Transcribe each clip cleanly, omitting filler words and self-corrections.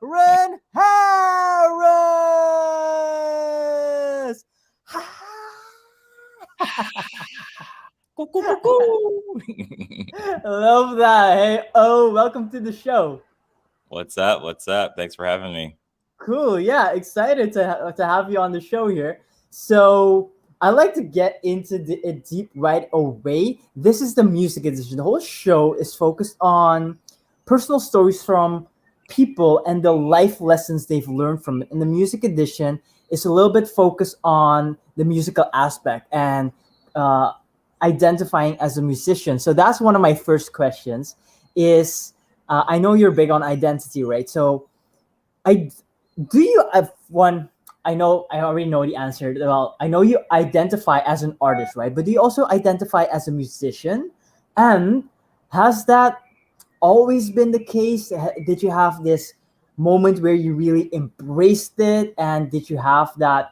Oren Harris. Love that. Hey, welcome to the show. What's up? What's up? Thanks for having me. Cool. Yeah, excited to have you on the show here. So I like to get into it deep right away. This is the music edition. The whole show is focused on personal stories from people and the life lessons they've learned from it. And the music edition is a little bit focused on the musical aspect and uh, identifying as a musician. So that's one of my first questions. Is I know you're big on identity, right? So I do you have one. I know I already know the answer. Well, I know you identify as an artist, right? But do you also identify as a musician? And has that always been the case? Did you have this moment where you really embraced it? And did you have that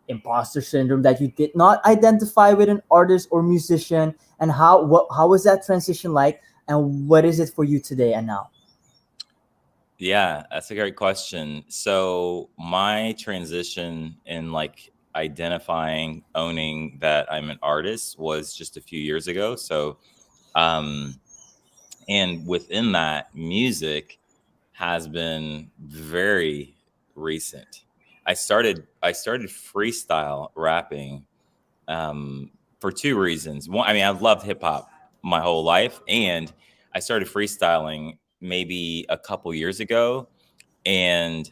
imposter syndrome that you did not identify with an artist or musician? And how was that transition like? And what is it for you today and now? Yeah, that's a great question. So my transition in like identifying, owning that I'm an artist was just a few years ago. Um, and within that, music has been very recent. I started freestyle rapping for two reasons. One, I mean, I've loved hip hop my whole life, and I started freestyling maybe a couple years ago, and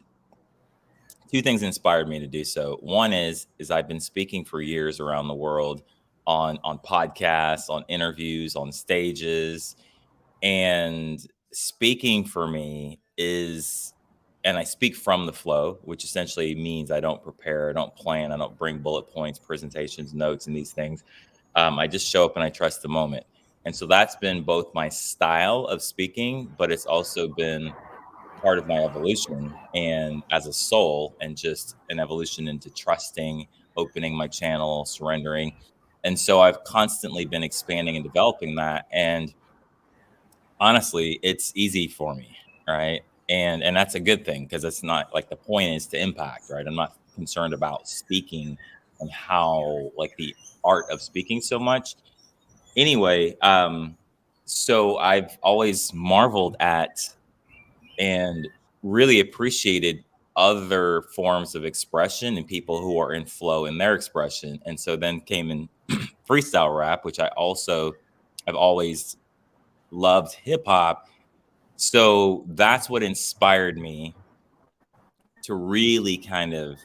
two things inspired me to do so. One is I've been speaking for years around the world on podcasts, on interviews, on stages, and speaking for me is, and I speak from the flow, which essentially means I don't prepare, I don't plan, I don't bring bullet points, presentations, notes, and these things. I just show up and I trust the moment. And so that's been both my style of speaking, but it's also been part of my evolution and as a soul, and just an evolution into trusting, opening my channel, surrendering. And so I've constantly been expanding and developing that. And honestly, it's easy for me, right? And that's a good thing, because it's not like, the point is to impact, right? I'm not concerned about speaking and how, like, the art of speaking so much. Anyway, so I've always marveled at and really appreciated other forms of expression and people who are in flow in their expression. And so then came in freestyle rap, which I've always loved hip hop. So that's what inspired me to really kind of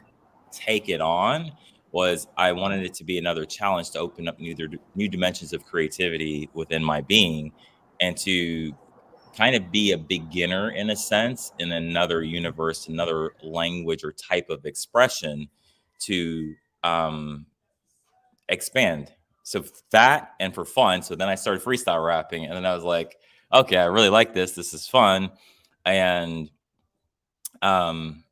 take it on. Was I wanted it to be another challenge to open up new dimensions of creativity within my being, and to kind of be a beginner in a sense in another universe, another language or type of expression, to um, expand. So that, and for fun. So then I started freestyle rapping, and then I was like, okay, I really like this. This is fun. And um,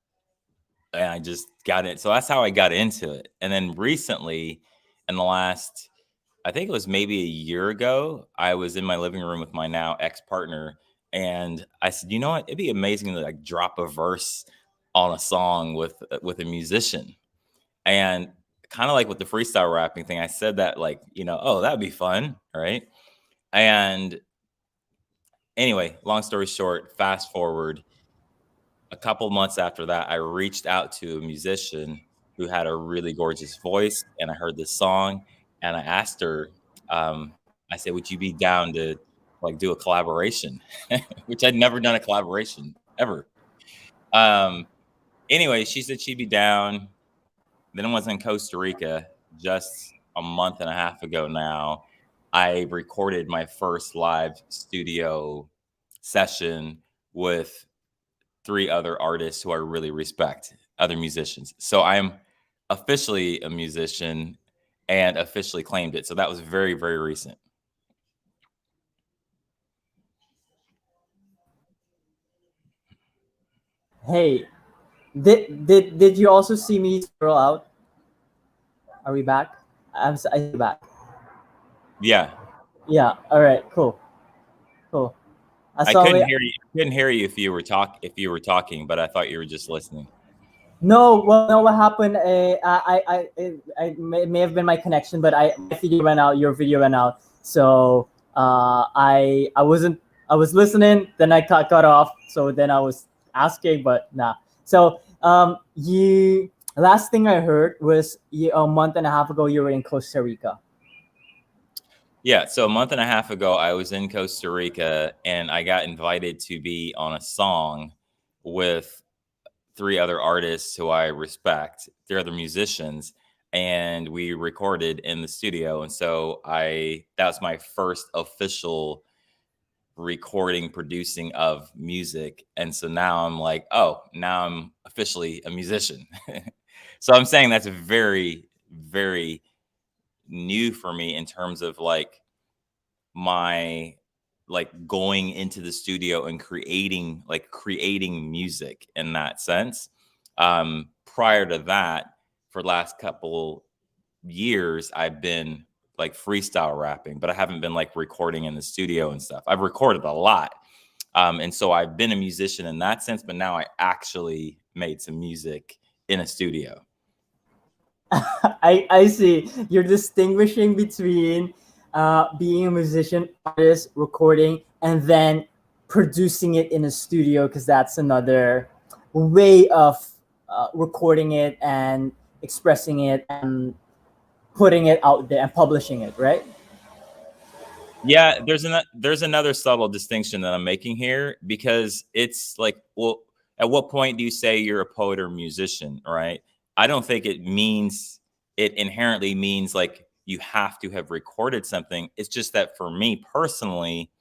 and I just got it. So that's how I got into it. And then recently, in the last, I think it was maybe a year ago, I was in my living room with my now ex-partner, and I said, you know what? It'd be amazing to like drop a verse on a song with a musician. And kind of like with the freestyle rapping thing, I said that, like, oh, that'd be fun, right? And anyway, long story short, fast forward a couple months after that, I reached out to a musician who had a really gorgeous voice, and I heard this song, and I asked her, I said, would you be down to like do a collaboration? Which I'd never done a collaboration ever. Um, anyway, she said she'd be down. Then I was in Costa Rica just a month and a half ago now. I recorded my first live studio session with three other artists who I really respect, other musicians. So I'm officially a musician and officially claimed it. So that was very, very recent. Hey, did you also see me scroll out? Are we back? I see you back. Yeah. Yeah. All right. Cool. Cool. I I saw couldn't it. hear you. I couldn't hear you if you were talking, but I thought you were just listening. No, well, no. What happened? I may have been my connection, but my video went out. Your video went out. So I wasn't. I was listening. Then I cut off. So then I was asking, but nah. So you. Last thing I heard was a month and a half ago you were in Costa Rica. Yeah, so a month and a half ago, I was in Costa Rica and I got invited to be on a song with three other artists who I respect, three other musicians, and we recorded in the studio. And so that was my first official recording, producing of music. And so now I'm like, oh, now I'm officially a musician. So I'm saying that's very, very new for me in terms of my going into the studio and creating music in that sense. Prior to that, for the last couple years, I've been like freestyle rapping, but I haven't been like recording in the studio and stuff. I've recorded a lot. And so I've been a musician in that sense, but now I actually made some music in a studio. I see. You're distinguishing between being a musician, artist, recording, and then producing it in a studio because that's another way of recording it and expressing it and putting it out there and publishing it, right? Yeah, there's another subtle distinction that I'm making here because it's like, well, at what point do you say you're a poet or musician, right? I don't think it inherently means like you have to have recorded something. It's just that for me personally,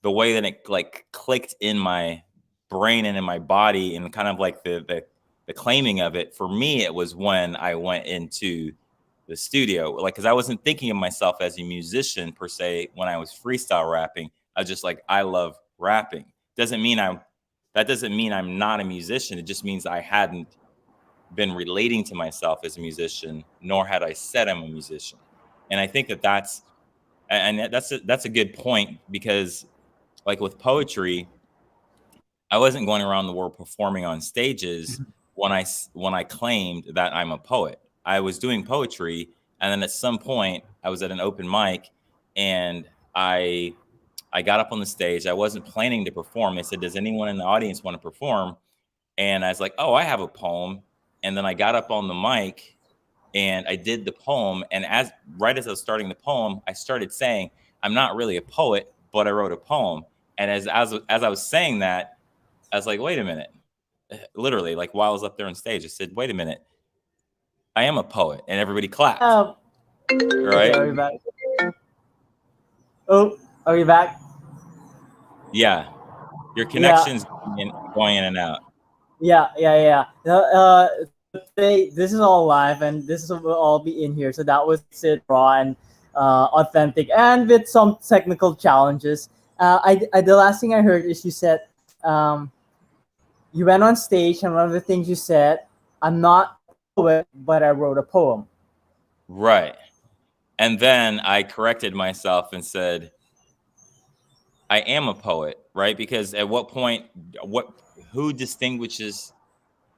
the way that it like clicked in my brain and in my body and kind of like the claiming of it, for me it was when I went into the studio, like, because I wasn't thinking of myself as a musician per se when I was freestyle rapping. I was just like, I love rapping. Doesn't mean I'm That doesn't mean I'm not a musician. It just means I hadn't been relating to myself as a musician, nor had I said I'm a musician. And I think that's a good point because like with poetry, I wasn't going around the world performing on stages when I claimed that I'm a poet. I was doing poetry, and then at some point, I was at an open mic, and I got up on the stage. I wasn't planning to perform. They said, "Does anyone in the audience want to perform?" And I was like, "Oh, I have a poem." And then I got up on the mic and I did the poem. And as I was starting the poem, I started saying, "I'm not really a poet, but I wrote a poem." And as I was saying that, I was like, wait a minute. Literally, like while I was up there on stage, I said, wait a minute, I am a poet. And everybody clapped. Um, okay, Right? are we back? Oh, are we back? Yeah. Your Yeah, connection's going in and out. yeah. Today, this is all live, and this will all be in here. So that was it, raw and authentic, and with some technical challenges. The last thing I heard is you said um, you went on stage, and one of the things you said, "I'm not a poet, but I wrote a poem." Right. And then I corrected myself and said, I am a poet, right? Because at what point, what, who distinguishes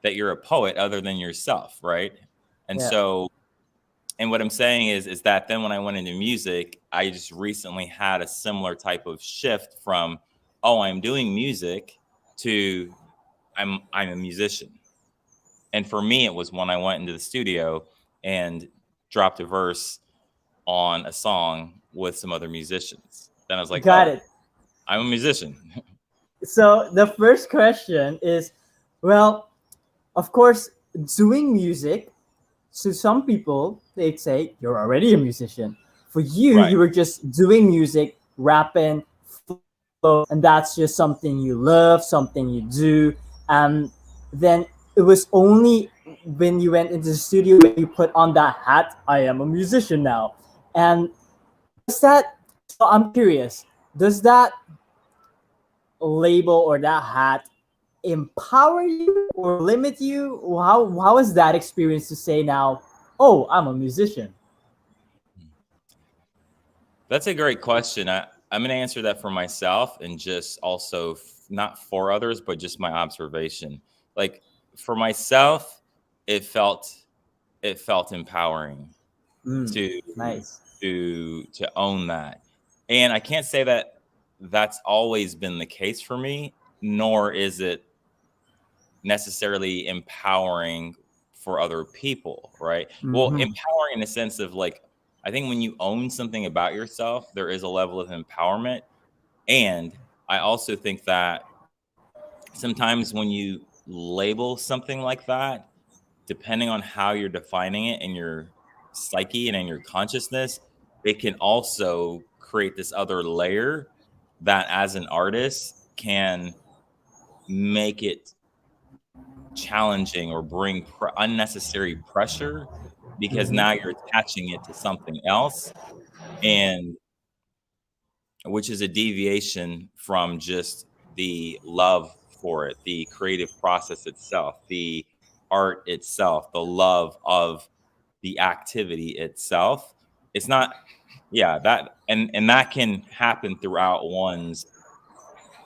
that you're a poet other than yourself, right? And Yeah, so, and what I'm saying is that then when I went into music, I just recently had a similar type of shift from, oh, I'm doing music to I'm a musician. And for me, it was when I went into the studio and dropped a verse on a song with some other musicians. Then I was like, got oh, it. I'm a musician. So the first question is, well, of course, doing music. So some people they'd say you're already a musician. For you, Right. you were just doing music, rapping, flow, and that's just something you love, something you do. And then it was only when you went into the studio when you put on that hat, I am a musician now. And does that? So I'm curious. Does that label or that hat empower you or limit you? How is that experience to say now, oh, I'm a musician? That's a great question. I'm going to answer that for myself and just also not for others, but just my observation. Like for myself, it felt empowering Mm, to nice. own that. And I can't say that that's always been the case for me, nor is it necessarily empowering for other people, right? Well, Mm-hmm. empowering in the sense of like, I think when you own something about yourself, there is a level of empowerment. And I also think that sometimes when you label something like that, depending on how you're defining it in your psyche and in your consciousness, it can also create this other layer that as an artist can make it challenging or bring unnecessary pressure because now Mm-hmm. you're attaching it to something else, and which is a deviation from just the love for it, the creative process itself, the art itself, the love of the activity itself. It's not, yeah, that and that can happen throughout one's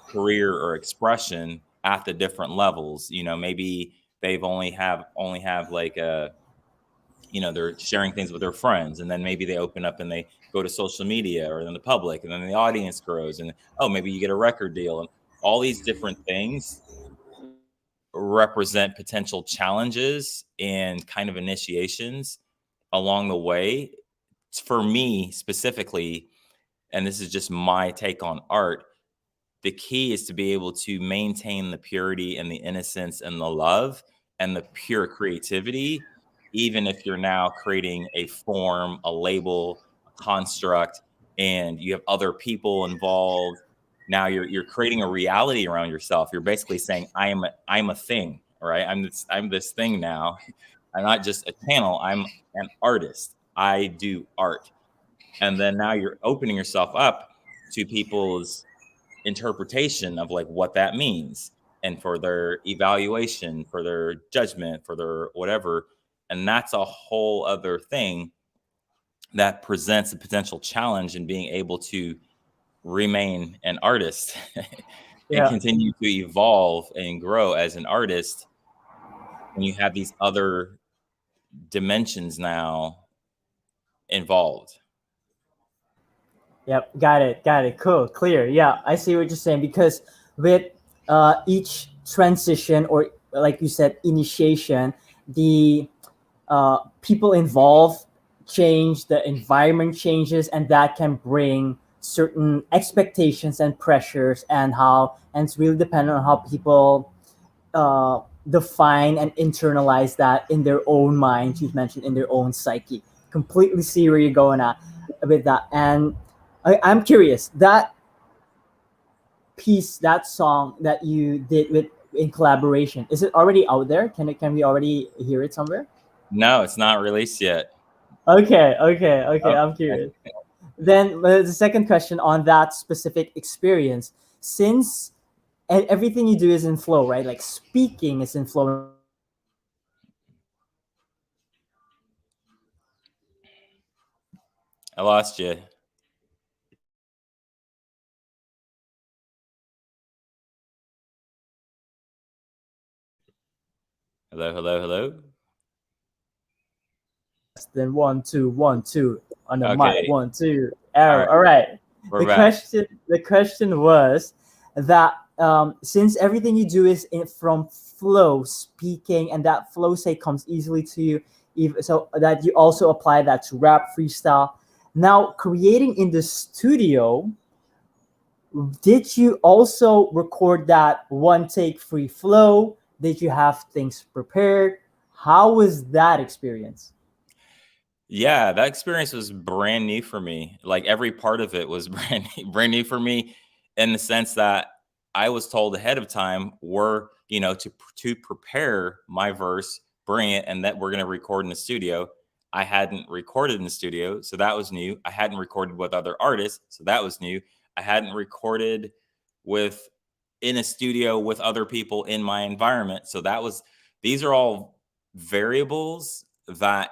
career or expression at the different levels. You know, maybe they've only have like a, you know, they're sharing things with their friends, and then maybe they open up and they go to social media or in the public, and then the audience grows, and oh, maybe you get a record deal, and all these different things represent potential challenges and kind of initiations along the way. For me specifically, and this is just my take on art, the key is to be able to maintain the purity and the innocence and the love and the pure creativity, even if you're now creating a form, a label, a construct, and you have other people involved. Now you're creating a reality around yourself. You're basically saying, I'm a thing, right? I'm this thing now. I'm not just a channel, I'm an artist. I do art. And then now you're opening yourself up to people's interpretation of like what that means, and for their evaluation, for their judgment, for their whatever. And that's a whole other thing that presents a potential challenge in being able to remain an artist and Yeah. continue to evolve and grow as an artist when you have these other dimensions now involved. Yep, got it, got it. Cool, clear. Yeah, I see what you're saying because with each transition or like you said, initiation, the people involved change, the environment changes, and that can bring certain expectations and pressures, and it's really dependent on how people define and internalize that in their own mind. You've mentioned in their own psyche. Completely see where you're going at with that, and I'm curious that piece, that song that you did with in collaboration. Is it already out there? Can we already hear it somewhere? No, it's not released yet. Okay, okay, okay. Oh, I'm curious. Then the second question on that specific experience, since everything you do is in flow, right? Like speaking is in flow. I lost you. Hello, hello, hello. Then one, two, one, two on the mic. Okay. One, two, All arrow. right. All right. We're back. The question was that since everything you do is from flow, speaking, and that flow say comes easily to you, so that you also apply that to rap, freestyle. Now, creating in the studio, did you also record that one take free flow? Did you have things prepared? How was that experience? Yeah, that experience was brand new for me. Like every part of it was brand new for me in the sense that I was told ahead of time, we're, you know, to prepare my verse, bring it, and that we're going to record in the studio. I hadn't recorded in the studio, so that was new. I hadn't recorded with other artists, so that was new. I hadn't recorded with in a studio with other people in my environment, so that was, these are all variables that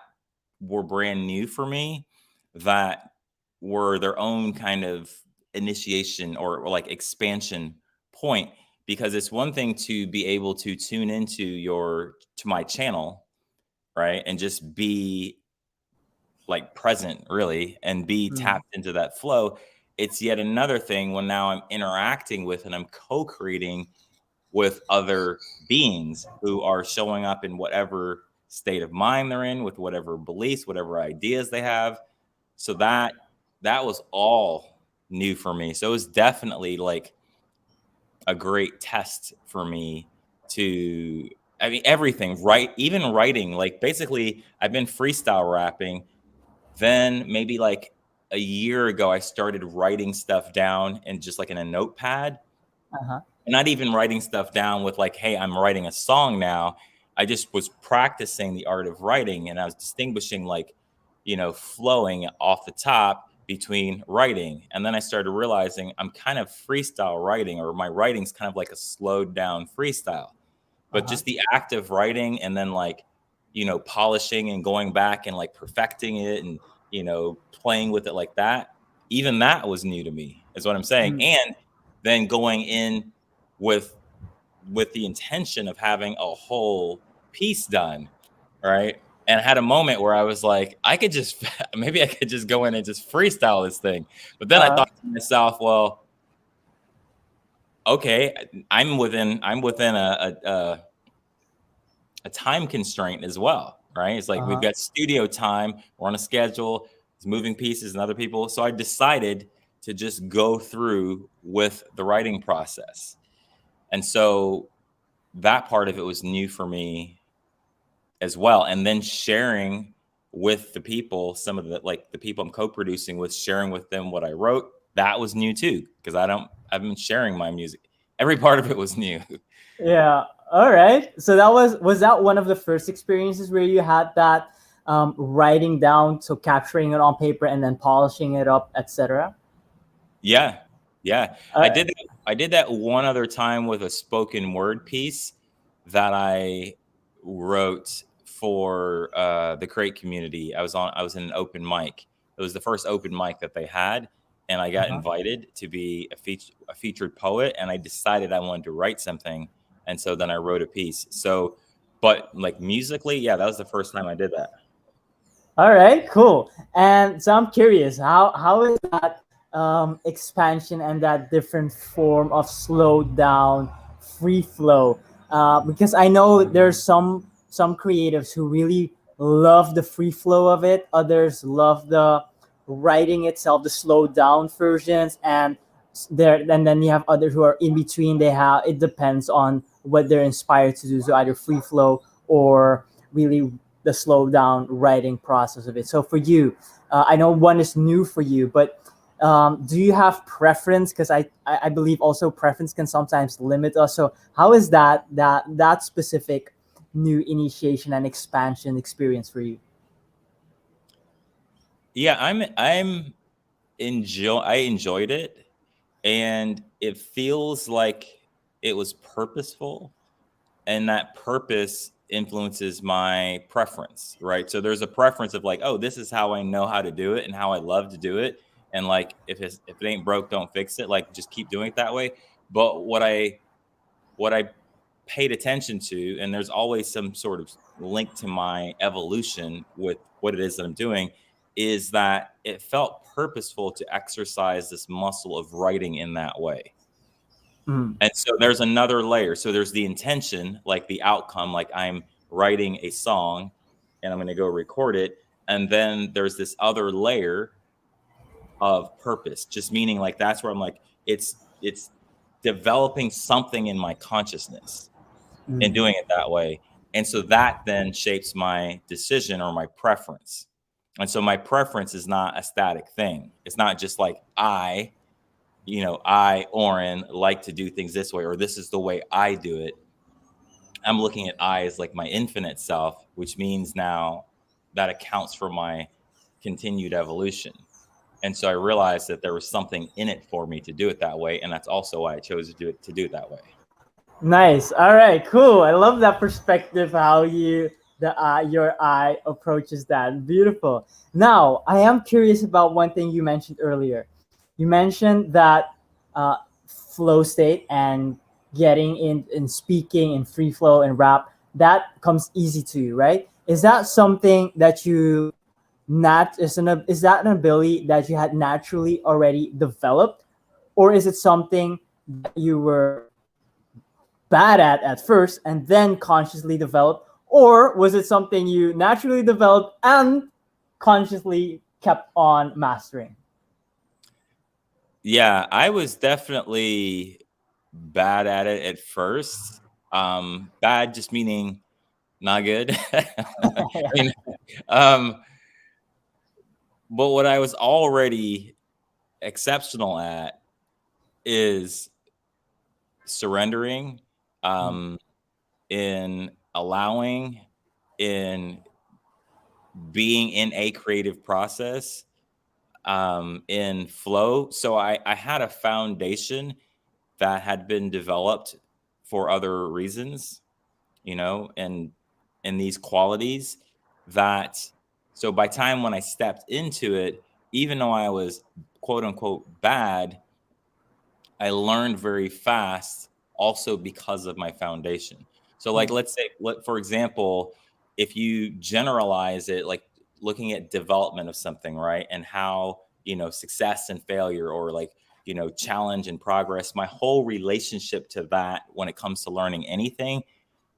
were brand new for me, that were their own kind of initiation or like expansion point, because it's one thing to be able to tune into to my channel, right, and just be like present really and be Mm. tapped into that flow. It's yet another thing when now I'm interacting with and I'm co-creating with other beings who are showing up in whatever state of mind they're in, with whatever beliefs, whatever ideas they have. So that was all new for me. So it was definitely like a great test for me to, I mean, everything, right? Even writing, like basically I've been freestyle rapping. Then maybe like a year ago, I started writing stuff down and just like in a notepad, Uh-huh. and not even writing stuff down with like, hey, I'm writing a song now. I just was practicing the art of writing, and I was distinguishing like, flowing off the top between writing. And then I started realizing I'm kind of freestyle writing, or my writing's kind of like a slowed down freestyle. But Uh-huh. just the act of writing and then like, polishing and going back and like perfecting it and, playing with it like that, even that was new to me, is what I'm saying. Mm. And then going in with the intention of having a whole piece done, right? And I had a moment where I was like, I could just maybe I could just go in and just freestyle this thing. But then I Uh-huh. thought to myself, well, okay, I'm within a time constraint as well, right? It's like we've Uh-huh. got studio time, we're on a schedule, it's moving pieces and other people. So I decided to just go through with the writing process. And so that part of it was new for me as well. And then sharing with the people, some of the people I'm co-producing with, sharing with them what I wrote, that was new too, because I've been sharing my music. Every part of it was new. Yeah. All right. So was that one of the first experiences where you had that writing down, so capturing it on paper and then polishing it up, etc. Yeah. Yeah. All right. I did that one other time with a spoken word piece that I wrote for the Crate community. I was in an open mic. It was the first open mic that they had, and I got Uh-huh. invited to be a featured poet, and I decided I wanted to write something, and so then I wrote a piece. So, but like musically, yeah, that was the first time I did that. All right, cool. And so I'm curious, how is that expansion and that different form of slowed down free flow? Because I know there's some creatives who really love the free flow of it. Others love the writing itself, the slowed down versions, and then you have others who are in between. They have, it depends on what they're inspired to do. So either free flow or really the slow down writing process of it. So for you, I know one is new for you, but do you have preference? Because I believe also preference can sometimes limit us. So how is that specific new initiation and expansion experience for you? Yeah, I enjoyed it, and it feels like it was purposeful, and that purpose influences my preference, right? So there's a preference of like, oh, this is how I know how to do it and how I love to do it, and like if it ain't broke, don't fix it. Like just keep doing it that way. But what I paid attention to, and there's always some sort of link to my evolution with what it is that I'm doing, is that it felt purposeful to exercise this muscle of writing in that way. Mm. And so there's another layer. So there's the intention, like the outcome, like I'm writing a song and I'm going to go record it. And then there's this other layer of purpose, just meaning like that's where I'm like, it's developing something in my consciousness and Mm. doing it that way. And so that then shapes my decision or my preference. And so my preference is not a static thing. It's not just like I, Oren, like to do things this way, or this is the way I do it. I'm looking at I as like my infinite self, which means now that accounts for my continued evolution. And so I realized that there was something in it for me to do it that way. And that's also why I chose to do it that way. Nice. All right, cool. I love that perspective. How your eye approaches that. Beautiful. Now, I am curious about one thing you mentioned earlier. You mentioned that uh, flow state and getting in speaking in free flow and rap, that comes easy to you, right? Is that something that you is that an ability that you had naturally already developed, or is it something that you were bad at first and then consciously developed, or was it something you naturally developed and consciously kept on mastering? Yeah, I was definitely bad at it at first. Bad just meaning not good. I Yeah. mean, um, but what I was already exceptional at is surrendering, Mm, um, in allowing, in being in a creative process, in flow. So I had a foundation that had been developed for other reasons, and these qualities that, so by time when I stepped into it, even though I was quote unquote bad, I learned very fast also because of my foundation. So like mm, let's say for example, if you generalize it, like looking at development of something, right? And how, success and failure, or like, challenge and progress, my whole relationship to that when it comes to learning anything,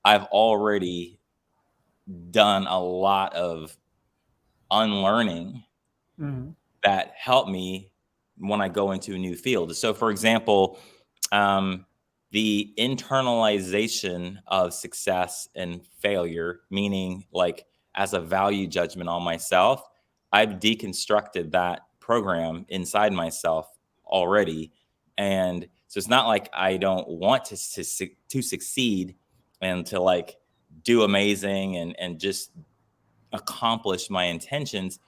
I've already done a lot of unlearning mm, that help me when I go into a new field. So, for example, the internalization of success and failure, meaning like as a value judgment on myself, I've deconstructed that program inside myself already. And so it's not like I don't want to succeed and to like do amazing and just accomplish my intentions,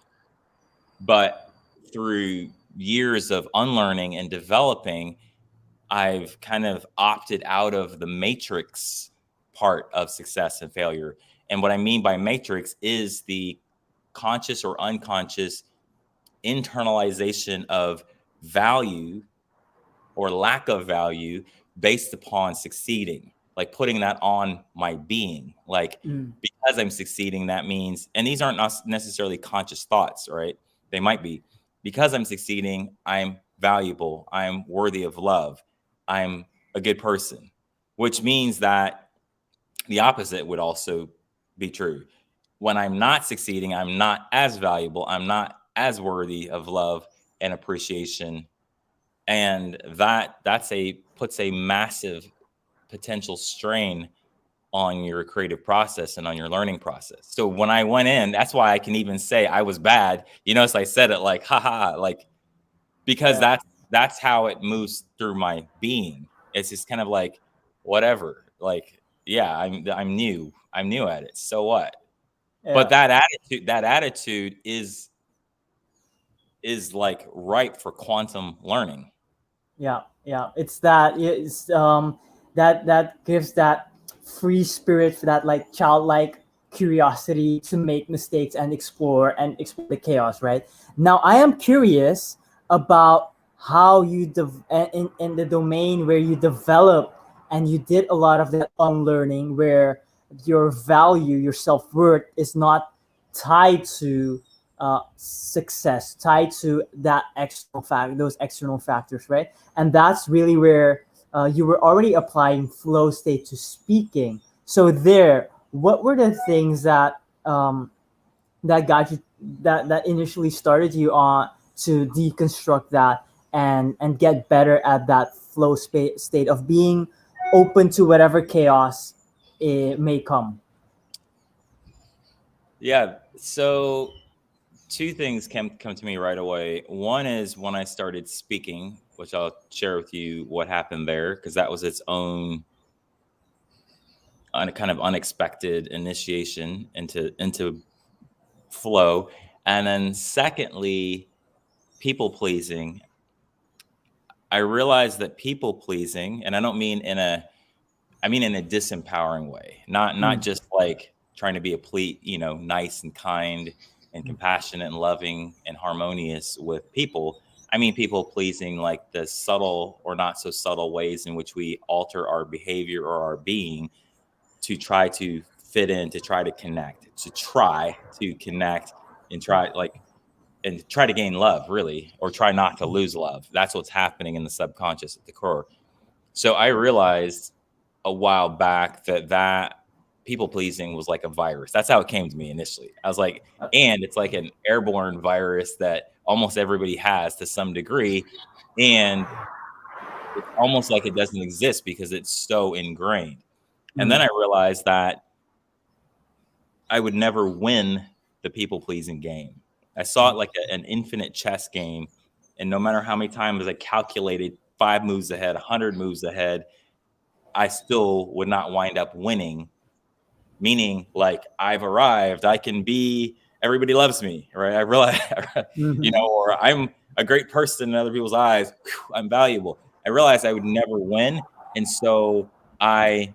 but through years of unlearning and developing, I've kind of opted out of the matrix part of success and failure. And what I mean by matrix is the conscious or unconscious internalization of value or lack of value based upon succeeding, like putting that on my being. Like, mm. because I'm succeeding, that means, and these aren't necessarily conscious thoughts, right? They might be. Because I'm succeeding, I'm valuable, I'm worthy of love, I'm a good person, which means that the opposite would also be true. When I'm not succeeding, I'm not as valuable, I'm not as worthy of love and appreciation, and that's a puts a massive potential strain on your creative process and on your learning process. So when I went in, that's why I can even say I was bad. So I said it like haha, like, because Yeah, that's how it moves through my being. It's just kind of like whatever, like, yeah, I'm new at it, so what? But yeah. that attitude is like ripe for quantum learning. Yeah, yeah. It's that gives that free spirit for that like childlike curiosity to make mistakes and explore the chaos, right? Now I am curious about how in the domain where you develop and you did a lot of that unlearning where your value, your self-worth is not tied to success, tied to those external factors, right? And that's really where you were already applying flow state to speaking. So there, what were the things that got you that initially started you on to deconstruct that and get better at that state of being open to whatever chaos it may come? Yeah. So two things come to me right away. One is when I started speaking, which I'll share with you what happened there, because that was its own kind of unexpected initiation into flow. And then secondly, people pleasing. I realized that people pleasing, and I mean in a disempowering way, not Mm, just like trying to be nice and kind and mm, compassionate and loving and harmonious with people. I mean people pleasing like the subtle or not so subtle ways in which we alter our behavior or our being to try to fit in, to try to connect, and try to gain love, really, or try not to lose love. That's what's happening in the subconscious at the core. So I realized a while back that people pleasing was like a virus. That's how it came to me initially. I was like, and it's like an airborne virus that almost everybody has to some degree. And it's almost like it doesn't exist because it's so ingrained. And then I realized that I would never win the people pleasing game. I saw it like an infinite chess game. And no matter how many times I calculated 5 moves ahead, 100 moves ahead, I still would not wind up winning. Meaning, like, I've arrived, I can be, everybody loves me, right? I realize, or I'm a great person in other people's eyes. Whew, I'm valuable. I realized I would never win. And so I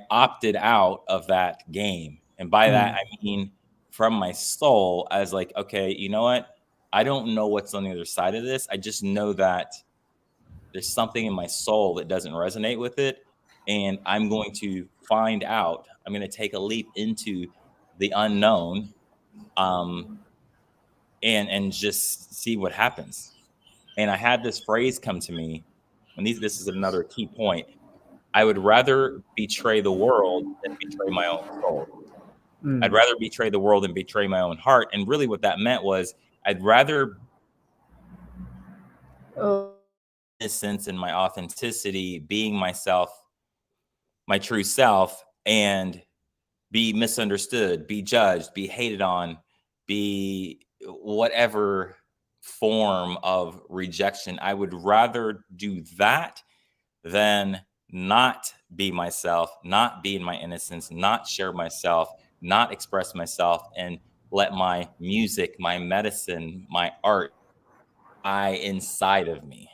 opted out of that game. And by that, I mean from my soul, I was like, okay, you know what? I don't know what's on the other side of this. I just know that there's something in my soul that doesn't resonate with it. And I'm going to find out. I'm going to take a leap into the unknown, and just see what happens. And I had this phrase come to me, and this is another key point. I would rather betray the world than betray my own soul. I'd rather betray the world than betray my own heart. And really what that meant was I'd rather innocence and my authenticity, being myself, my true self, and be misunderstood, be judged, be hated on, be whatever form of rejection. I would rather do that than not be myself, not be in my innocence, not share myself, not express myself, and let my music, my medicine, my art die inside of me.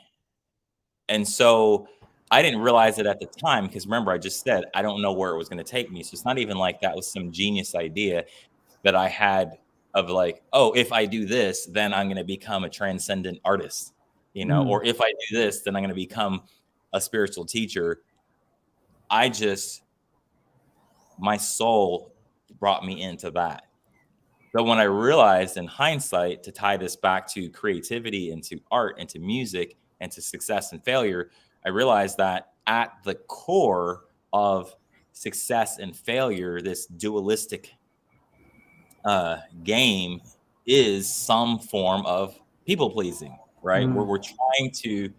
And so I didn't realize it at the time because remember, I just said, I don't know where it was going to take me. So it's not even like that was some genius idea that I had of like, oh, if I do this, then I'm going to become a transcendent artist, or if I do this, then I'm going to become a spiritual teacher. My soul brought me into that. So when I realized in hindsight, to tie this back to creativity and to art and to music and to success and failure, I realized that at the core of success and failure, this dualistic game is some form of people pleasing, right? Where we're trying to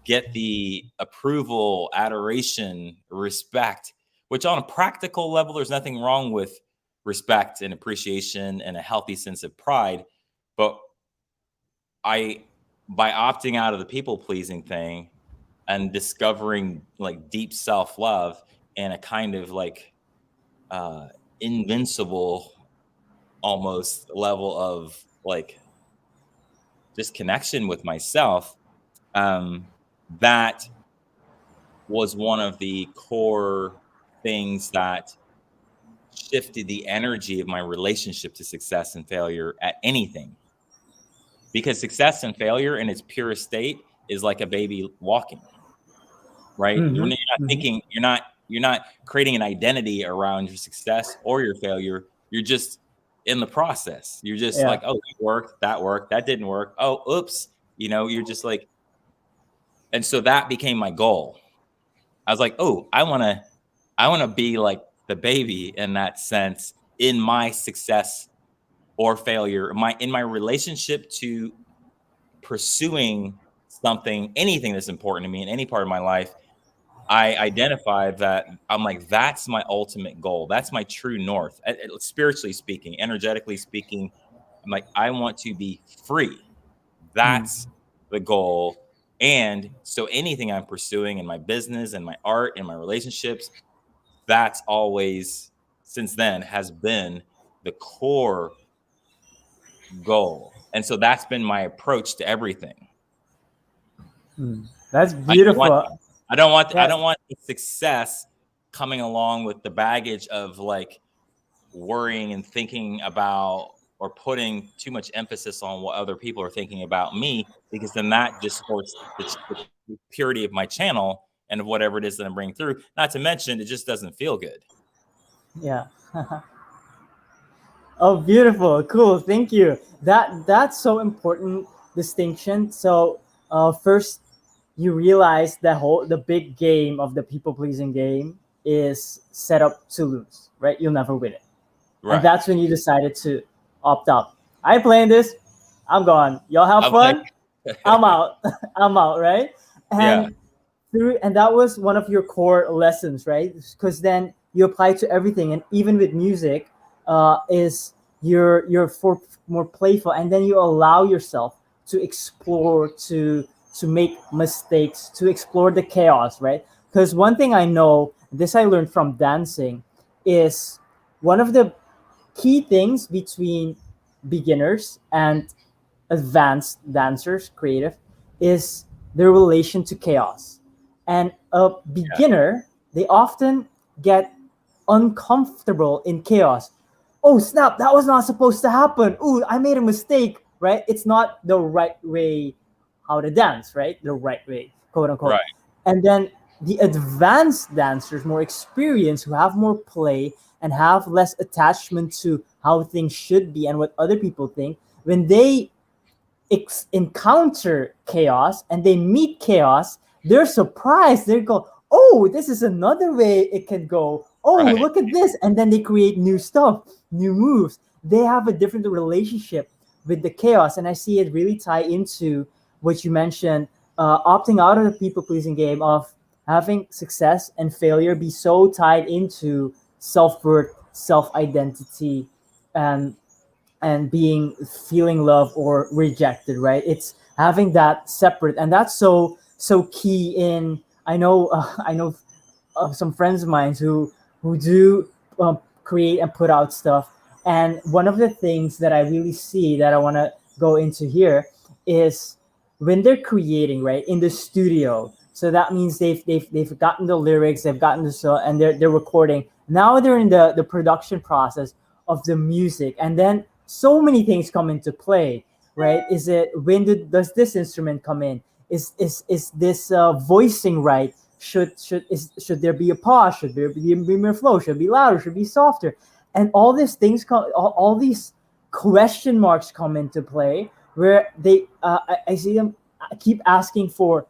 get the approval, adoration, respect, which on a practical level, there's nothing wrong with respect and appreciation and a healthy sense of pride. But by opting out of the people pleasing thing and discovering like deep self-love and a kind of like invincible almost level of like just connection with myself, that was one of the core things that shifted the energy of my relationship to success and failure at anything. Because success and failure in its purest state is like a baby walking, right? You're not thinking, you're not creating an identity around your success or your failure. You're just in the process. You're just like, oh, that worked, that didn't work. Oh, oops. You're just like, and so that became my goal. I was like, oh, I want to be like the baby in that sense in my success or failure, in my relationship to pursuing something, anything that's important to me in any part of my life. I identified that I'm like, that's my ultimate goal. That's my true north. Spiritually speaking, energetically speaking, I'm like, I want to be free. That's the goal. And so anything I'm pursuing in my business and my art and my relationships, that's always since then has been the core goal. And so that's been my approach to everything. That's beautiful. I don't want the success coming along with the baggage of like worrying and thinking about or putting too much emphasis on what other people are thinking about me, because then that distorts the purity of my channel and of whatever it is that I'm bringing through. Not to mention, it just doesn't feel good. Yeah. Oh, beautiful, cool. Thank you. That's so important distinction. So, first, you realize the big game of the people pleasing game is set up to lose, right? You'll never win it, and Right. that's when you decided to opt out. I ain't playing this. I'm gone. Y'all have I'm like, fun. I'm out. I'm out. Right? yeah, And and that was one of your core lessons, right? Because then you apply to everything, and even with music, is you're for more playful, and then you allow yourself to explore, to make mistakes, to explore the chaos, right? Because one thing I know, this I learned from dancing, is one of the key things between beginners and advanced dancers, creative, is their relation to chaos. And a yeah, beginner, they often get uncomfortable in chaos. Oh snap, that was not supposed to happen. Ooh, I made a mistake, right? It's not the right way how to dance, right? The right way, quote unquote. right. And then the advanced dancers, more experienced, who have more play and have less attachment to how things should be and what other people think, when they encounter chaos and they meet chaos, they're surprised. They go, "Oh, this is another way it can go. Oh, Right. look at this!" And then they create new stuff, new moves. They have a different relationship with the chaos, and I see it really tie into what you mentioned, opting out of the people pleasing game of having success and failure be so tied into self worth, self identity, and being feeling love or rejected, right? It's having that separate, and that's so key in, I know, I know some friends of mine who do create and put out stuff, and one of the things that I really see that I want to go into here is when they're creating, right, in the studio. So that means they've gotten the lyrics, they've gotten the song, and they're recording. Now they're in the production process of the music, and then so many things come into play, right? Is it when does this instrument come in? Is this voicing right? Should there be a pause? Should there be more flow? Should it be louder? Should it be softer? And all these things come, all these question marks come into play, where I see them keep asking for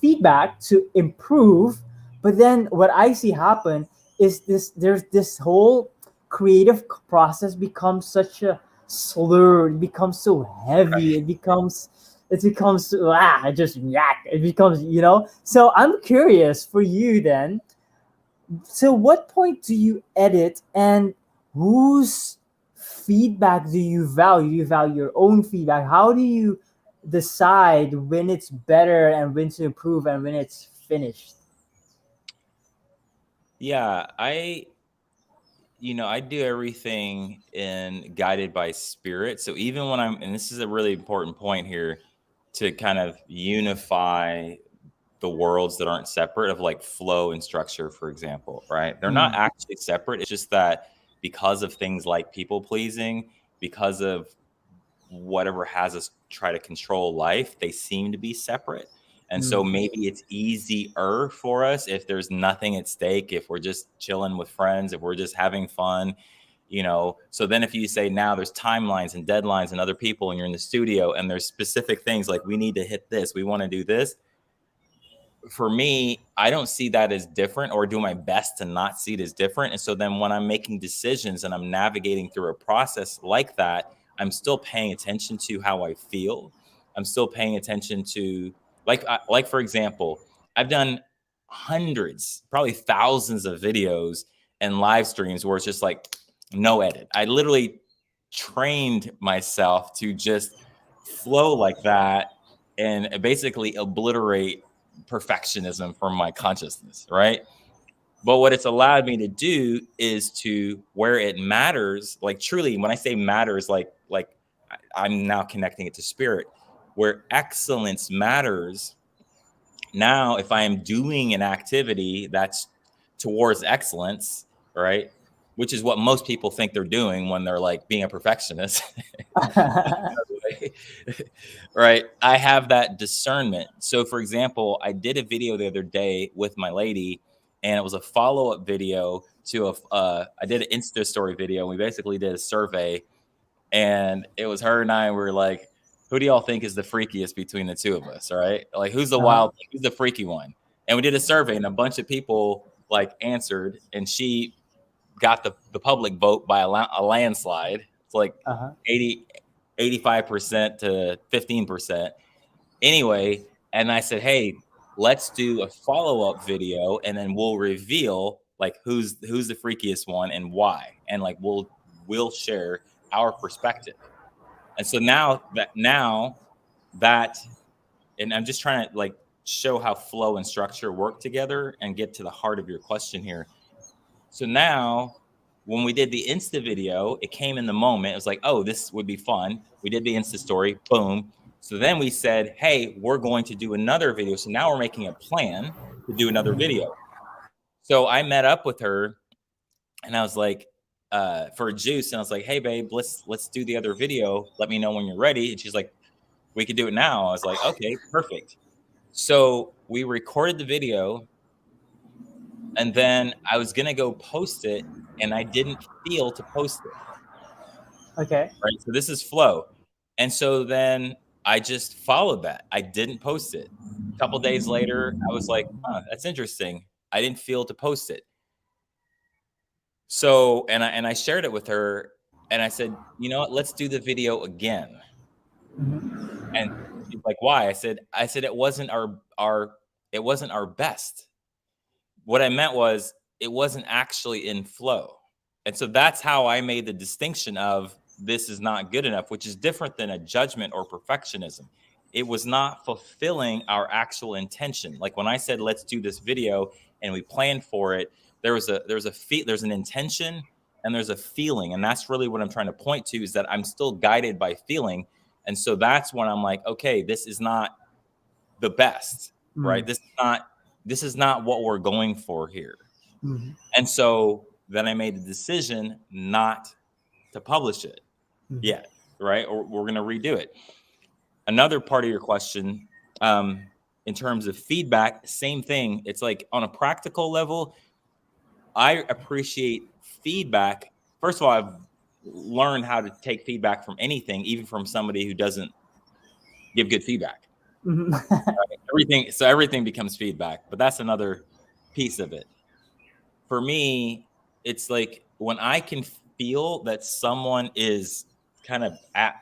feedback to improve, but then what I see happen is there's this whole creative process becomes such a slur. It becomes so heavy. It becomes just yak. It becomes, So I'm curious for you then. So what point do you edit, and whose feedback do you value? Do you value your own feedback? How do you decide when it's better and when to improve and when it's finished? Yeah, I do everything in guided by spirit. So even when and this is a really important point here to kind of unify the worlds that aren't separate, of like flow and structure, for example, right? They're not Mm, actually separate. It's just that because of things like people pleasing, because of whatever has us try to control life, they seem to be separate. And so mm, maybe it's easier for us if there's nothing at stake, if we're just chilling with friends, if we're just having fun, So then if you say now there's timelines and deadlines and other people and you're in the studio and there's specific things like we need to hit this, we want to do this. For me, I don't see that as different, or do my best to not see it as different. And so then when I'm making decisions and I'm navigating through a process like that, I'm still paying attention to how I feel. I'm still paying attention to, like for example, I've done hundreds, probably thousands of videos and live streams where it's just like no edit. I literally trained myself to just flow like that and basically obliterate perfectionism from my consciousness, right? But what it's allowed me to do is to, where it matters, like truly, when I say matters, like I'm now connecting it to spirit, where excellence matters. Now, if I am doing an activity that's towards excellence, right? which is what most people think they're doing when they're like being a perfectionist. Right? I have that discernment. So, for example, I did a video the other day with my lady, and it was a follow-up video to I did an Insta story video. And we basically did a survey, and it was her and I were like, who do y'all think is the freakiest between the two of us? All right. Like, who's the wild, who's the freaky one? And we did a survey, and a bunch of people like answered, and she got the public vote by a landslide. It's like 85% to 15%. Anyway, and I said, hey, let's do a follow-up video, and then we'll reveal like who's the freakiest one and why, and like we'll share our perspective. And so now that and I'm just trying to like show how flow and structure work together and get to the heart of your question here. So now when we did the Insta video, it came in the moment. It was like, oh, this would be fun. We did the Insta story, boom. So then we said, hey, we're going to do another video. So now we're making a plan to do another video. So I met up with her, and I was like, for a juice, and I was like, hey, babe, let's do the other video. Let me know when you're ready. And she's like, we could do it now. I was like, okay, perfect. So we recorded the video, and then I was going to go post it, and I didn't feel to post it. Okay. Right. So this is flow. And so then I just followed that. I didn't post it. A couple days later, I was like, that's interesting. I didn't feel to post it. So, and I shared it with her, and I said, you know what, let's do the video again. And she's like, why? I said it wasn't our best. What I meant was it wasn't actually in flow. And so that's how I made the distinction of this is not good enough, which is different than a judgment or perfectionism. It was not fulfilling our actual intention. Like when I said, let's do this video and we planned for it, there's an intention and there's a feeling. And that's really what I'm trying to point to, is that I'm still guided by feeling. And so that's when I'm like, okay, this is not the best, right? This is not what we're going for here. And so then I made the decision not to publish it yet, right? Or we're going to redo it. Another part of your question, in terms of feedback, same thing. It's like on a practical level, I appreciate feedback. First of all, I've learned how to take feedback from anything, even from somebody who doesn't give good feedback. Right? Everything becomes feedback, but that's another piece of it. For me, it's like when I can feel that someone is kind of at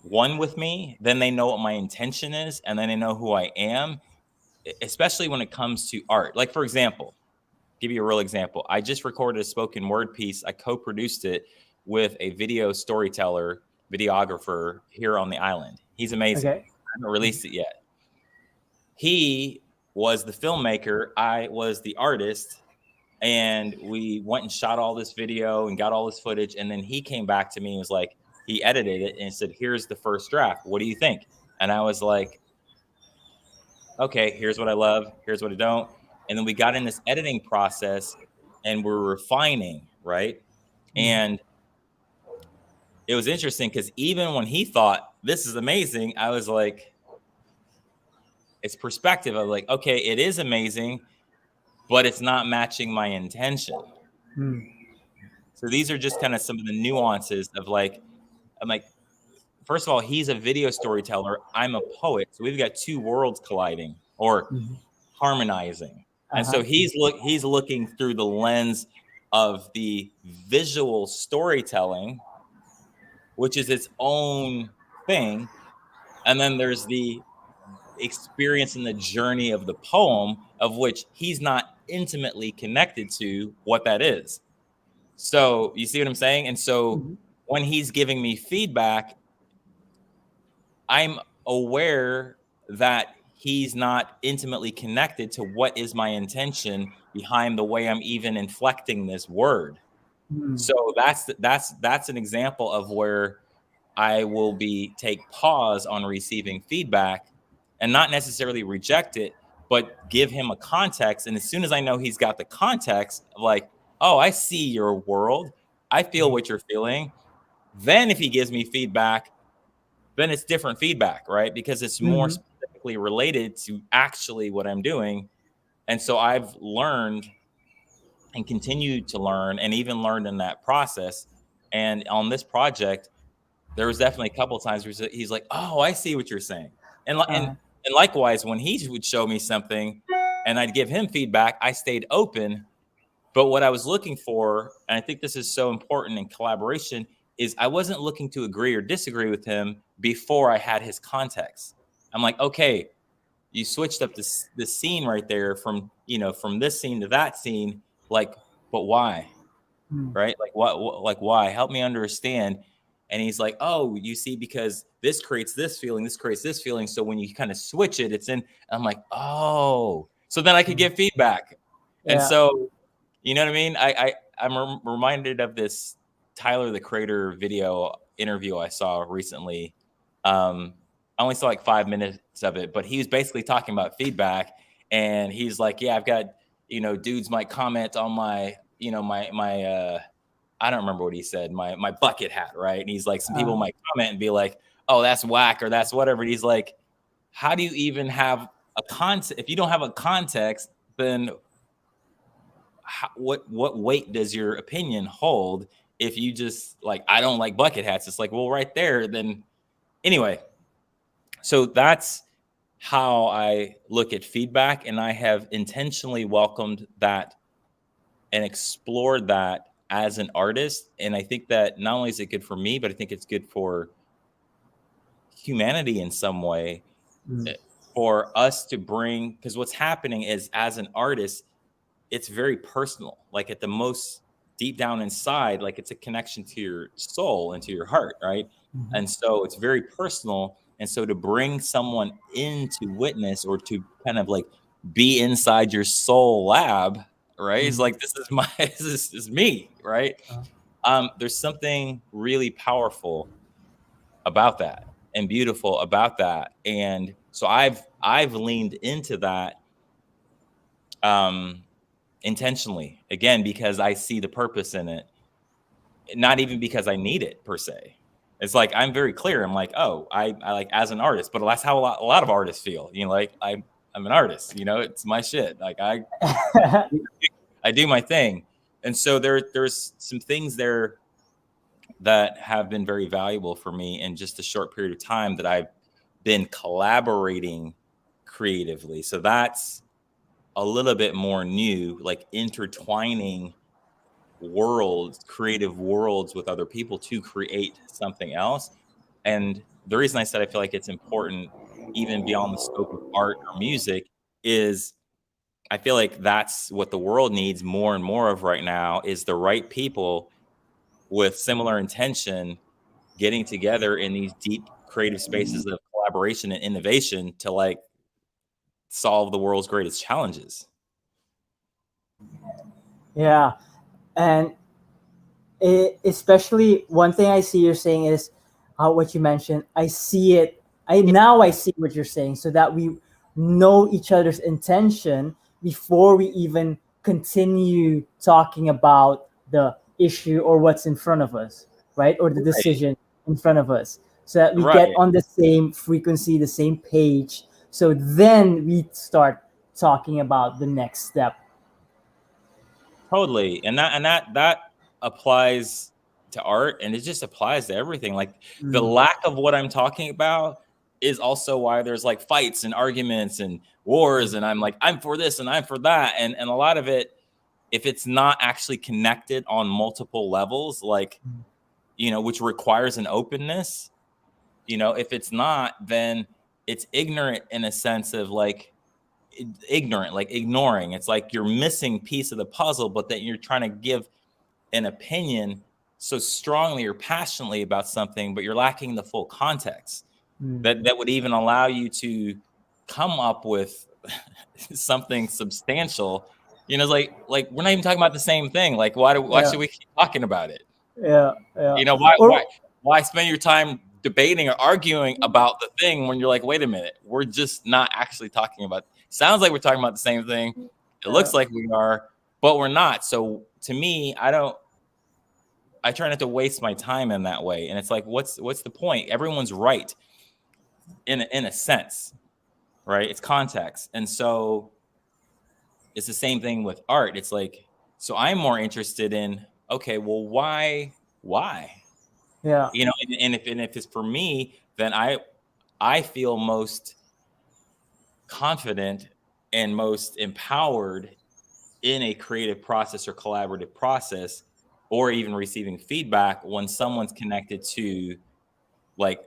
one with me, then they know what my intention is, and then they know who I am, especially when it comes to art. Like, for example, give you a real example. I just recorded a spoken word piece. I co-produced it with a video storyteller, videographer here on the island. He's amazing. Okay. I haven't released it yet. He was the filmmaker. I was the artist. And we went and shot all this video and got all this footage. And then he came back to me and was like, he edited it and said, here's the first draft. What do you think? And I was like, okay, here's what I love. Here's what I don't. And then we got in this editing process and we're refining, right? And it was interesting because even when he thought this is amazing, I was like, it's perspective. I was like, okay, it is amazing, but it's not matching my intention. So these are just kind of some of the nuances of like, I'm like, first of all, he's a video storyteller. I'm a poet. So we've got two worlds colliding or harmonizing. And so he's looking through the lens of the visual storytelling, which is its own thing. And then there's the experience and the journey of the poem, of which he's not intimately connected to what that is. So you see what I'm saying? And so when he's giving me feedback, I'm aware that he's not intimately connected to what is my intention behind the way I'm even inflecting this word. So that's an example of where I will take pause on receiving feedback and not necessarily reject it, but give him a context. And as soon as I know he's got the context of like, oh, I see your world. I feel what you're feeling. Then if he gives me feedback, then it's different feedback, right? Because it's more Mm-hmm. specifically related to actually what I'm doing. And so I've learned and continued to learn and even learned in that process. And on this project, there was definitely a couple of times where he's like, "Oh, I see what you're saying," and Uh, and likewise, when he would show me something, and I'd give him feedback, I stayed open. But what I was looking for, and I think this is so important in collaboration, is I wasn't looking to agree or disagree with him before I had his context. I'm like, okay, you switched up this scene right there from from this scene to that scene, like, but why? mm, Right? Like what like why? Help me understand. And he's like, "Oh, you see, because this creates this feeling, this creates this feeling. So when you kind of switch it, it's in." I'm like, "Oh." So then I could mm, give feedback. And yeah. so, you know what I mean? I'm reminded of this Tyler the Creator video interview I saw recently. I only saw like 5 minutes of it, but he was basically talking about feedback, and he's like, "Yeah, I've got dudes might comment on my my I don't remember what he said, my bucket hat, right?" And he's like, some people Uh, might comment and be like, "Oh, that's whack," or "That's whatever." And he's like, "How do you even have a context if you don't have a context? Then what weight does your opinion hold if you just like I don't like bucket hats?" It's like, well, right there. Then anyway, so that's how I look at feedback, and I have intentionally welcomed that and explored that as an artist. And I think that not only is it good for me, but I think it's good for humanity in some way, mm, eh, for us to bring, because what's happening is as an artist, it's very personal. Like at the most deep down inside, like it's a connection to your soul and to your heart, right? mhm, And so it's very personal. And so to bring someone into witness or to kind of like be inside your soul lab, right? It's mm, like this is my this is me, right? uh, There's something really powerful about that and beautiful about that. And so I've leaned into that um intentionally, again, because I see the purpose in it, not even because I need it per se. It's like I'm very clear. I'm like, oh, I like as an artist, but that's how a lot of artists feel. Like I'm an artist. It's my shit. Like I do my thing, and so there's some things there that have been very valuable for me in just a short period of time that I've been collaborating creatively. So that's a little bit more new, like intertwining worlds, creative worlds with other people to create something else. And the reason I said I feel like it's important, even beyond the scope of art or music, is I feel like that's what the world needs more and more of right now is the right people with similar intention getting together in these deep creative spaces of collaboration and innovation to like solve the world's greatest challenges. yeah. And especially one thing I see you're saying is what you mentioned. I see it. I see what you're saying, so that we know each other's intention before we even continue talking about the issue or what's in front of us, right? Or the Right, decision in front of us, so that we get right. on the same frequency, the same page. So then we start talking about the next step. Totally. And that applies to art, and it just applies to everything. Like the Mm, lack of what I'm talking about is also why there's like fights and arguments and wars, and I'm like I'm for this and I'm for that, and a lot of it, if it's not actually connected on multiple levels, like mm, which requires an openness, if it's not, then it's ignorant in a sense of like ignorant, like ignoring. It's like you're missing piece of the puzzle, but that you're trying to give an opinion so strongly or passionately about something, but you're lacking the full context mm, that would even allow you to come up with something substantial. Like we're not even talking about the same thing. Like why yeah, should we keep talking about it? yeah, yeah. Why Or why spend your time debating or arguing about the thing when you're like, wait a minute, we're just not actually talking about. Sounds like we're talking about the same thing. It yeah. looks like we are, but we're not. So to me, I try not to waste my time in that way. And it's like, what's the point? Everyone's right in a sense, right? It's context. And so it's the same thing with art. It's like, so I'm more interested in, okay, well, why? Yeah. You know, and if it's for me, then I feel most confident and most empowered in a creative process or collaborative process, or even receiving feedback when someone's connected to, like,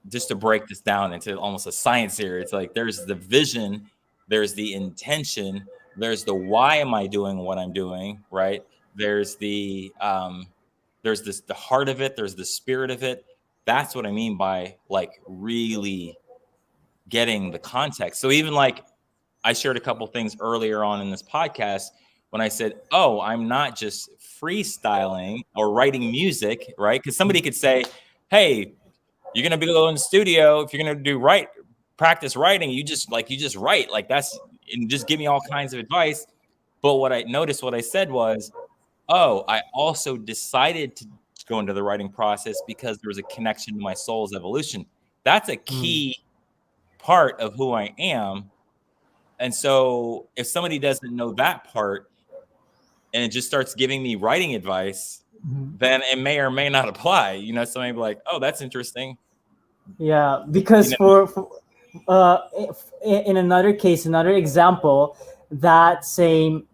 just to break this down into almost a science here, it's like there's the vision, there's the intention, there's the why am I doing what I'm doing, right? There's the heart of it, there's the spirit of it. That's what I mean by like really getting the context. So even like I shared a couple things earlier on in this podcast when I said, "Oh, I'm not just freestyling or writing music," right? Because somebody could say, "Hey, you're gonna be going in the studio if you're gonna do practice writing. You just write like that's and just give me all kinds of advice." But what I noticed, what I said was, "Oh, I also decided to go into the writing process because there was a connection to my soul's evolution." That's a Mm. key part of who I am. And so if somebody doesn't know that part and it just starts giving me writing advice, Mhm. then it may or may not apply. You know, somebody be like, "Oh, that's interesting." Yeah, You because know, for in another case, another example, that same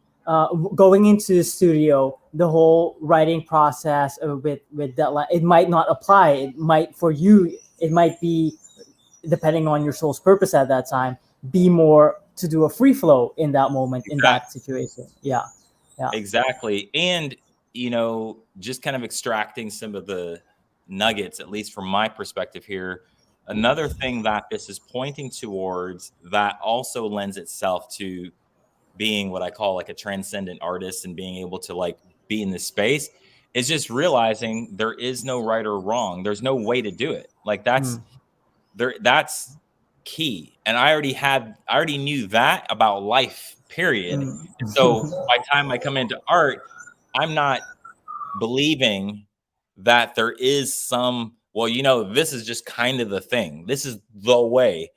going into the studio, the whole writing process with deadline, it might not apply. It might for you, it might be depending on your soul's purpose at that time, be more to do a free flow in that moment in that situation. Yeah, yeah. exactly. And, you know, just kind of extracting some of the nuggets, at least from my perspective here. Another thing that this is pointing towards that also lends itself to being what I call like a transcendent artist and being able to like be in this space is just realizing there is no right or wrong. There's no way to do it. Like Mm, that's key. And I already knew that about life, period. mm. And so by the time I come into art, I'm not believing that there is some, well, you know, this is just kind of the thing. This is the way.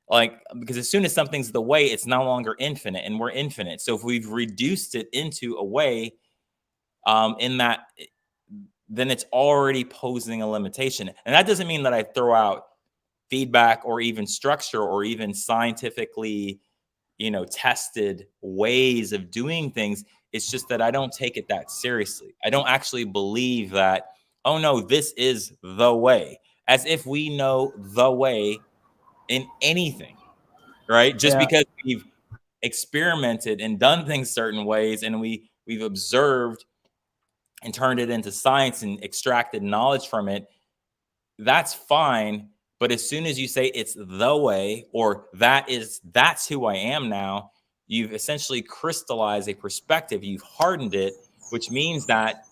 Like, because as soon as something's the way, it's no longer infinite, and we're infinite. So if we've reduced it into a way, in that, then it's already posing a limitation. And that doesn't mean that I throw out feedback or even structure or even scientifically, you know, tested ways of doing things. It's just that I don't take it that seriously. I don't actually believe that, oh no, this is the way, as if we know the way in anything, right? Just Yeah, because we've experimented and done things certain ways and we've observed and turned it into science and extracted knowledge from it, that's fine. But as soon as you say it's the way, or that's who I am now, you've essentially crystallized a perspective, you've hardened it, which means that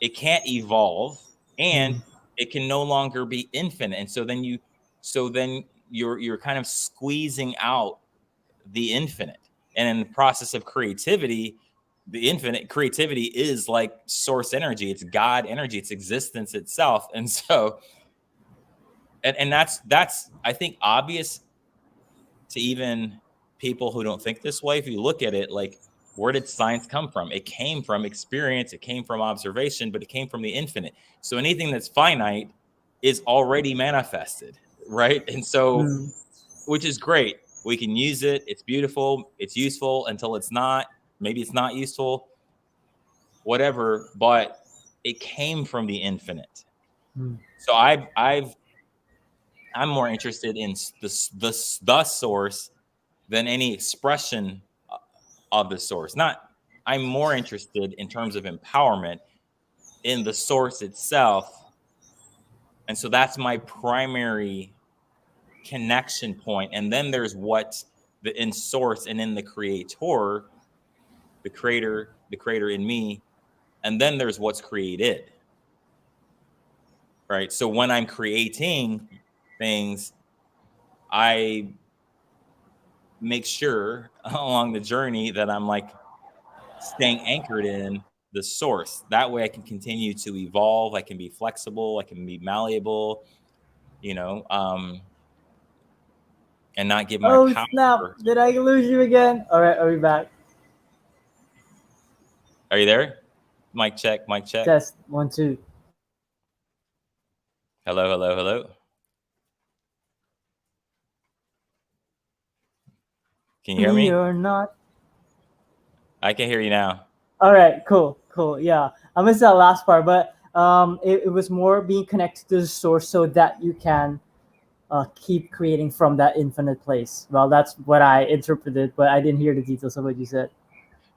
it can't evolve and mm, it can no longer be infinite. And so then you're kind of squeezing out the infinite. And in the process of creativity, the infinite creativity is like source energy, it's God energy, it's existence itself. And so and that's I think obvious to even people who don't think this way. If you look at it, like, where did science come from? It came from experience, it came from observation, but it came from the infinite. So anything that's finite is already manifested, right? And so, mm. which is great, we can use it, it's beautiful, it's useful until it's not. Maybe it's not useful, whatever, but it came from the infinite. Mm. So I'm more interested in the source than any expression of the source. Not, I'm more interested in terms of empowerment in the source itself. And so that's my primary connection point. And then there's what the in source and in the creator, the creator in me. And then there's what's created, right? So when I'm creating things, I make sure along the journey that I'm like staying anchored in the source. That way I can continue to evolve, I can be flexible, I can be malleable, you know, and not give my Oh snap! power. Did I lose you again? All right, are we back? Are you there? Mic check, mic check. Test 1 2. Hello, hello, hello. Can you hear Me me? or not? I can hear you now. All right, cool, cool. Yeah, I missed that last part, but it was more being connected to the source so that you can keep creating from that infinite place. Well, that's what I interpreted, but I didn't hear the details of what you said.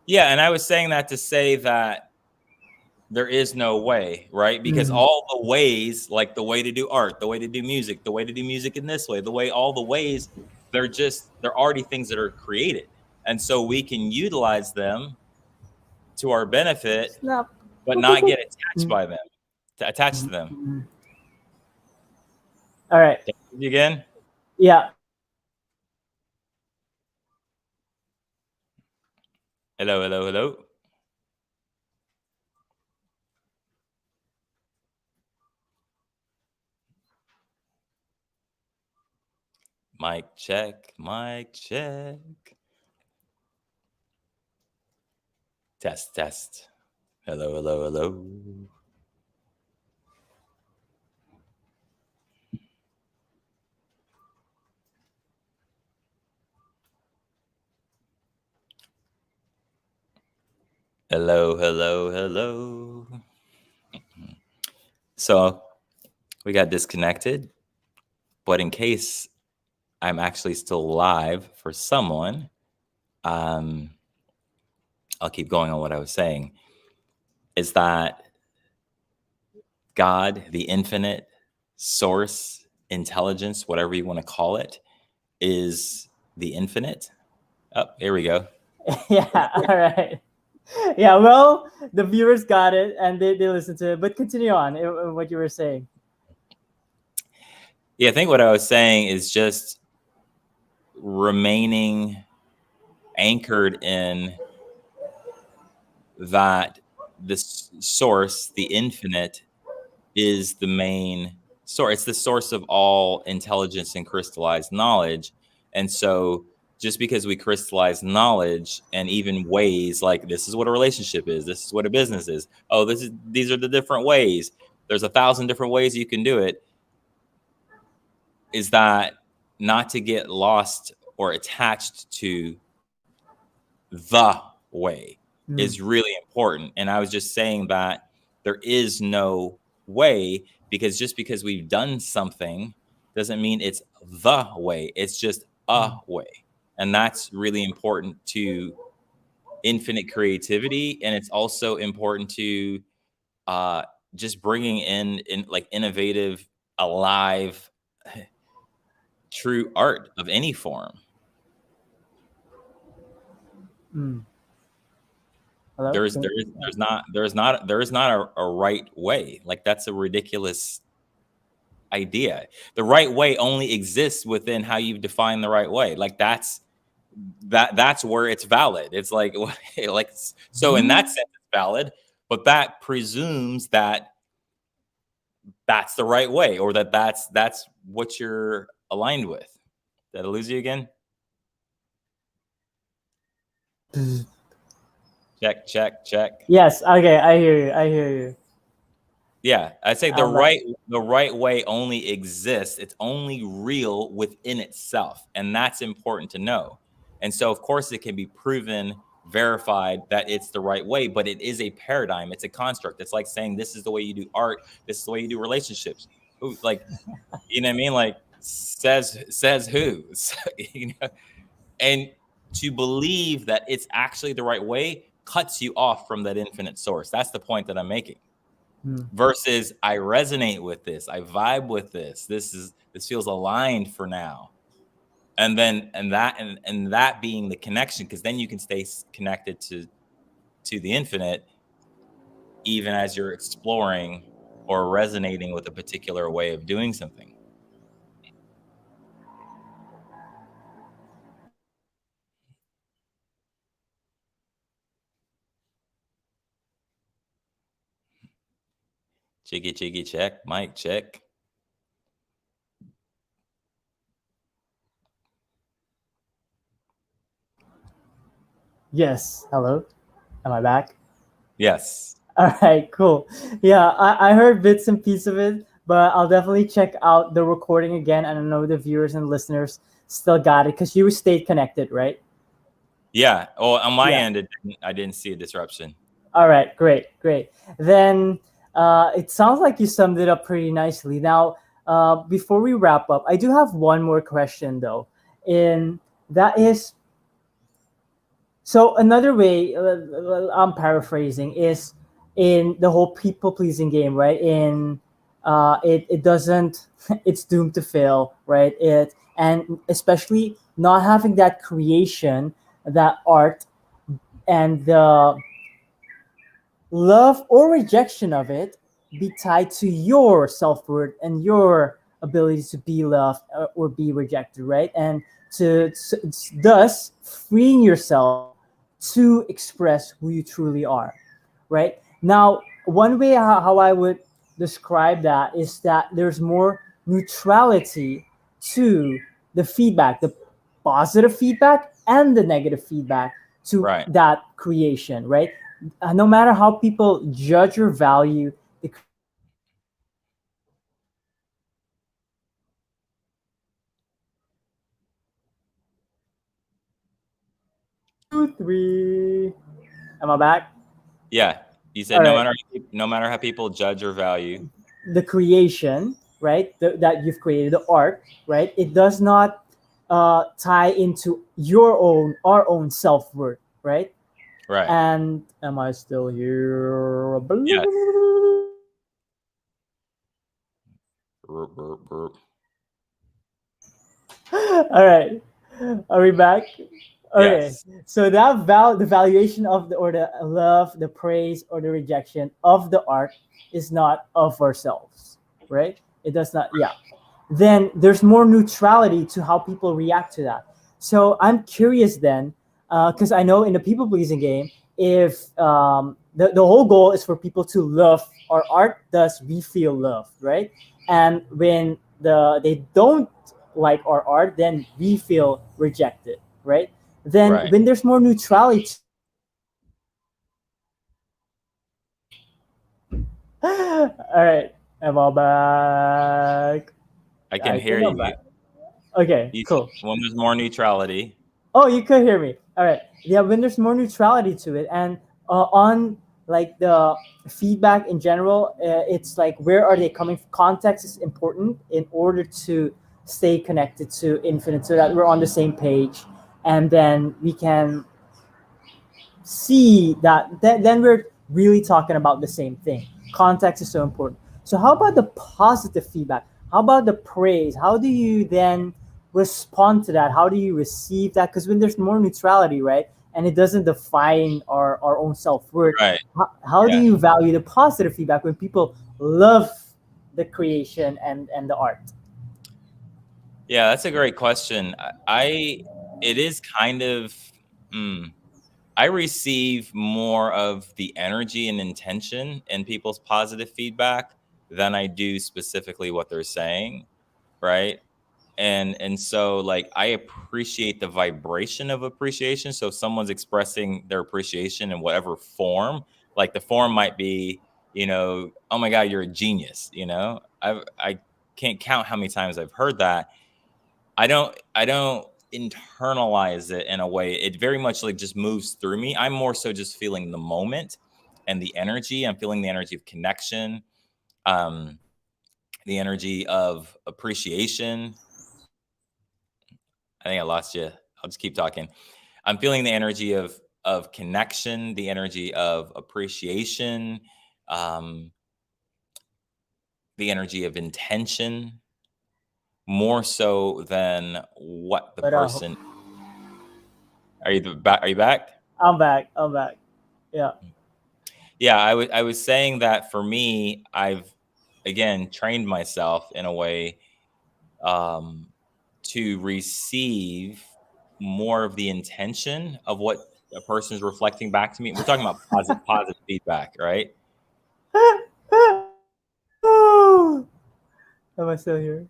Yeah, and I was saying that to say that there is no way, right? Because Mm, all the ways, like the way to do art, the way to do music, the way to do music in this way, the way, all the ways, they're already things that are created. And so we can utilize them to our benefit, snap. but not get attached by them, to attach to them. Mm. All right. Again? Yeah. Hello, hello, hello. Mic check, mic check. Test, test. Hello, hello, hello. Hello, hello, hello. So we got disconnected, but in case I'm actually still live for someone, um, I'll keep going on what I was saying. Is that God, the infinite source, intelligence, whatever you want to call it, is the infinite? Oh, here we go. Yeah. All right. Yeah. Well, the viewers got it and they listened to it. But continue on what you were saying. Yeah, I think what I was saying is just remaining anchored in that this source, the infinite, is the main source. It's the source of all intelligence and crystallized knowledge. And so just because we crystallize knowledge and even ways, like this is what a relationship is, this is what a business is. Oh, these are the different ways. There's 1,000 different ways you can do it. Is that not to get lost or attached to the way Mm, is really important. And I was just saying that there is no way, because just because we've done something doesn't mean it's the way. It's just a mm, way. And that's really important to infinite creativity. And it's also important to uh, just bringing in like innovative, alive, true art of any form. mm. Hello. There's there is there is not a right way. Like that's a ridiculous idea. The right way only exists within how you've defined the right way. Like that's where it's valid. It's like like so in that sense it's valid, but that presumes that that's the right way, or that's what you're aligned with. Did I lose you again? Check, check, check. Yes. Okay. I hear you. I hear you. Yeah, I'd say I'm back. the right way only exists. It's only real within itself, and that's important to know. And so, of course, it can be proven, verified that it's the right way, but it is a paradigm. It's a construct. It's like saying this is the way you do art. This is the way you do relationships. Like, you know what I mean? Like, says who? You know, and to believe that it's actually the right way cuts you off from that infinite source. That's the point that I'm making. Mm, Versus I resonate with this, I vibe with this, this feels aligned for now. And then and that being the connection, because then you can stay connected to the infinite even as you're exploring or resonating with a particular way of doing something. Cheeky, cheeky, check. Mic check. Yes. Hello. Am I back? Yes. All right. Cool. Yeah, I heard bits and pieces of it, but I'll definitely check out the recording again. And I know the viewers and listeners still got it because you stayed connected, right? Yeah. Oh, on my Yeah. end, I didn't see a disruption. All right. Great. Great. Then it sounds like you summed it up pretty nicely. Now, before we wrap up, I do have one more question though, and that is, so another way, I'm paraphrasing, is in the whole people pleasing game, right? In it doesn't, it's doomed to fail, right? It, and especially not having that creation, that art, and the love or rejection of it be tied to your self worth and your ability to be loved or be rejected, right? And thus freeing yourself to express who you truly are, right? Now, one way how I would describe that is that there's more neutrality to the feedback, the positive feedback and the negative feedback to Right. that creation, right? No matter how people judge or value the two, three. Am I back? Yeah. You All said right. no matter how people judge or value. The creation, right? That you've created, the art, right? It does not tie into your own, our own self worth, right? Right. And am I still here? Yes. Burp, burp, burp. All right. Are we back? Okay. Yes. So that the valuation of the, or the love, the praise or the rejection of the art is not of ourselves, right? It does not. Yeah. Then there's more neutrality to how people react to that. So I'm curious then, because I know in the people pleasing game, if the whole goal is for people to love our art, thus we feel loved, right? And when they don't like our art, then we feel rejected, right? Then Right. when there's more neutrality, all right, am I back? I can I hear think I'm you. back. Okay, You said cool. when there's more neutrality. Oh, you could hear me. All right. Yeah, when there's more neutrality to it, and on like the feedback in general, it's like where are they coming from? Context is important in order to stay connected to Infinite, so that we're on the same page, and then we can see that then we're really talking about the same thing. Context is so important. So how about the positive feedback? How about the praise? How do you then respond to that? How do you receive that? Because when there's more neutrality, right, and it doesn't define our own self-worth, Right. how do Yeah. you value the positive feedback when people love the creation and the art? Yeah, that's a great question. It is kind of, mm, I receive more of the energy and intention in people's positive feedback than I do specifically what they're saying, right? And so like I appreciate the vibration of appreciation. So if someone's expressing their appreciation in whatever form, like the form might be, oh my God, you're a genius, I can't count how many times I've heard that. I don't internalize it in a way. It very much like just moves through me. I'm more so just feeling the moment and the energy. I'm feeling the energy of connection, um, the energy of appreciation. I think I lost you. I'll just keep talking. I'm feeling the energy of connection, the energy of appreciation, um, the energy of intention, more so than what the But person. Are you back? I'm back. I'm back. Yeah. Yeah, I was saying that for me, I've again trained myself in a way um, to receive more of the intention of what a person is reflecting back to me. We're talking about positive feedback, right? Am I still here?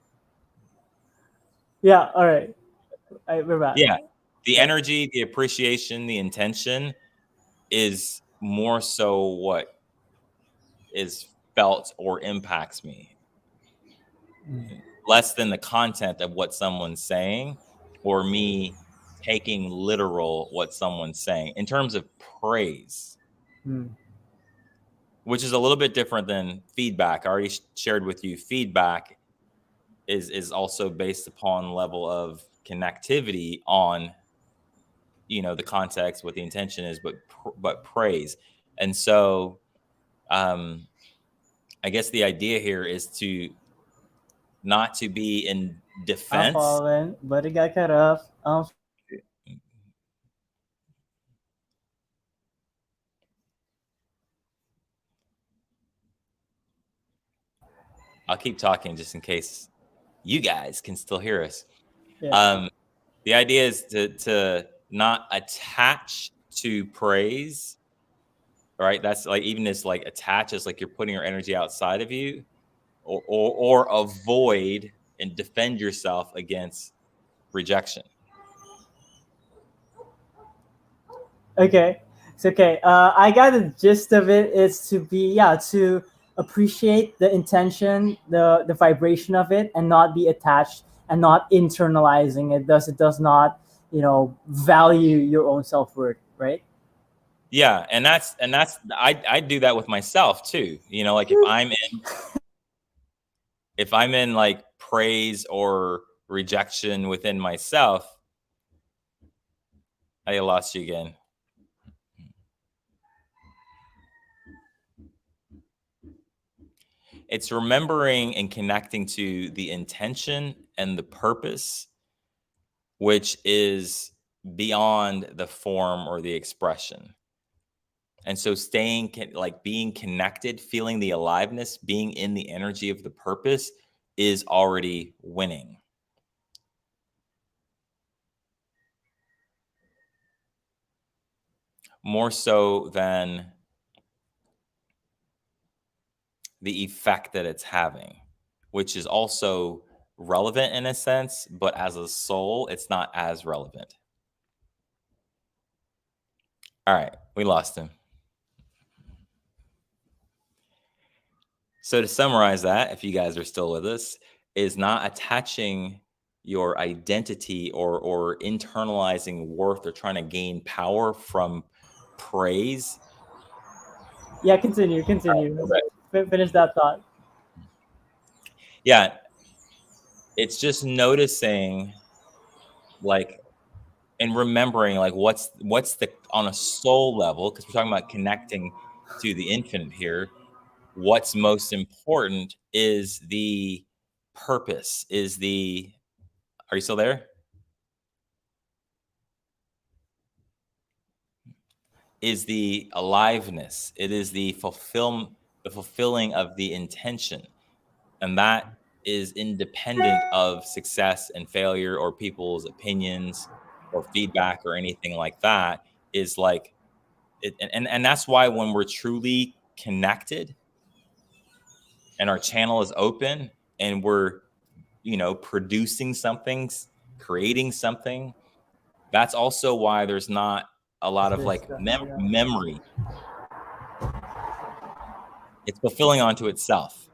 Yeah. All right. We're back. Yeah. The Right. energy, the appreciation, the intention is more so what is felt or impacts me, Mm. less than the content of what someone's saying or me taking literal what someone's saying in terms of praise, Mm. which is a little bit different than feedback. I already shared with you feedback is also based upon level of connectivity on, the context, what the intention is, but praise. And so um I guess the idea here is to not to be in I'm defense. following, but it got cut off. I'll keep talking just in case you guys can still hear us. Yeah. um the idea is to not attach to praise, right? That's like, even as like attach is like you're putting your energy outside of you, or avoid and defend yourself against rejection. Okay. It's okay. I got the gist of it is to be, yeah, to appreciate the intention, the vibration of it, and not be attached and not internalizing it. Thus, it does not, value your own self worth, right? Yeah, and that's I do that with myself too. Like if I'm in like praise or rejection within myself. I lost you again. It's remembering and connecting to the intention and the purpose, which is beyond the form or the expression. And so like being connected, feeling the aliveness, being in the energy of the purpose is already winning. More so than the effect that it's having, which is also relevant in a sense, but as a soul, it's not as relevant. All right, we lost him. So to summarize that, if you guys are still with us, is not attaching your identity or internalizing worth or trying to gain power from praise. Yeah. Continue. Continue. Finish that thought. Yeah, it's just noticing, like, and remembering, like, what's the, on a soul level, because we're talking about connecting to the infinite here. What's most important is the purpose, is the, are you still there? Is the aliveness. It is the fulfilling of the intention. And that is independent of success and failure or people's opinions or feedback or anything like that. Is like it, and that's why when we're truly connected and our channel is open and we're, producing something, creating something, that's also why there's not a lot of like Yeah. memory. It's fulfilling onto itself.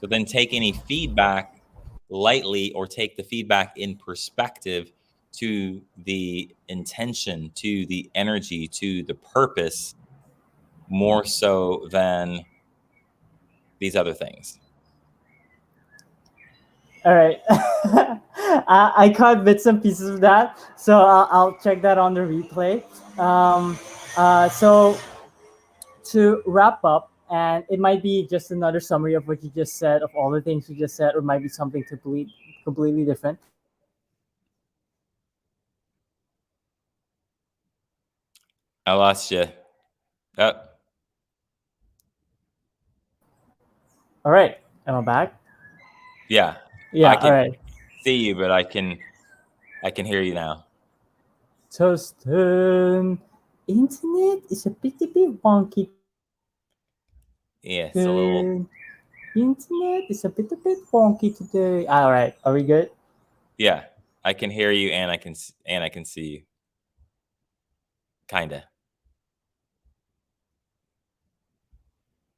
So then take any feedback lightly, or take the feedback in perspective to the intention, to the energy, to the purpose, more so than these other things. All right. I caught bits and pieces of that, so I'll check that on the replay. Um, so to wrap up, and it might be just another summary of what you just said, of all the things you just said, or might be something completely different. I lost you. Oh, All right. Am I back? yeah. I Yeah. All can right. see you, but I can hear you now. Toastin. Internet is a bit wonky Yeah, it's a little. The internet is a bit wonky today. All right, are we good? Yeah, I can hear you, and and I can see you. Kinda.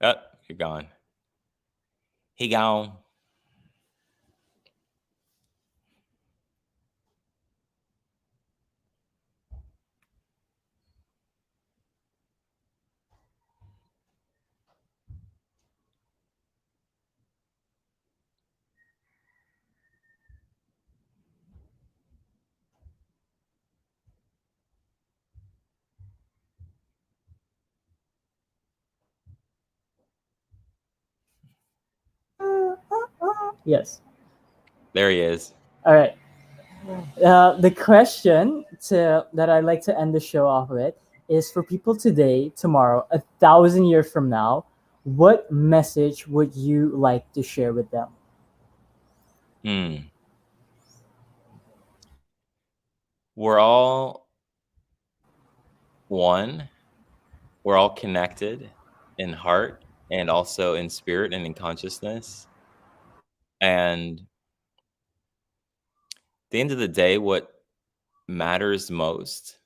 Oh, you're gone. He gone. Yes. There he is. All right. The question that I like to end the show off with is for people today, tomorrow, 1,000 years from now, what message would you like to share with them? Hmm. We're all one. We're all connected in heart and also in spirit and in consciousness. And at the end of the day, what matters most,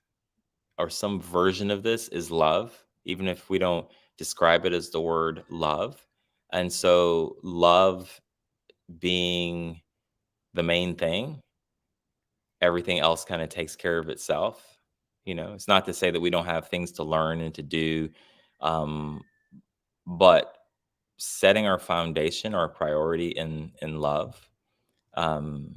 or some version of this, is love, even if we don't describe it as the word love. And so, love being the main thing, everything else kind of takes care of itself. It's not to say that we don't have things to learn and to do, um, but setting our foundation, our priority in love, um,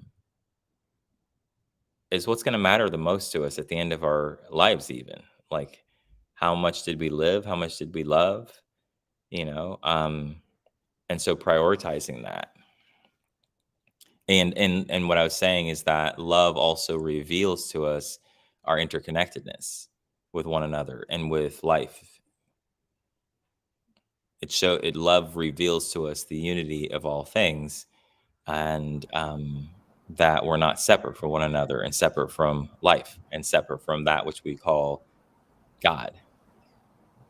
is what's going to matter the most to us at the end of our lives. Even like, how much did we live? How much did we love? You know, and so prioritizing that. And what I was saying is that love also reveals to us our interconnectedness with one another and with life. Love reveals to us the unity of all things, and that we're not separate from one another, and separate from life, and separate from that which we call God.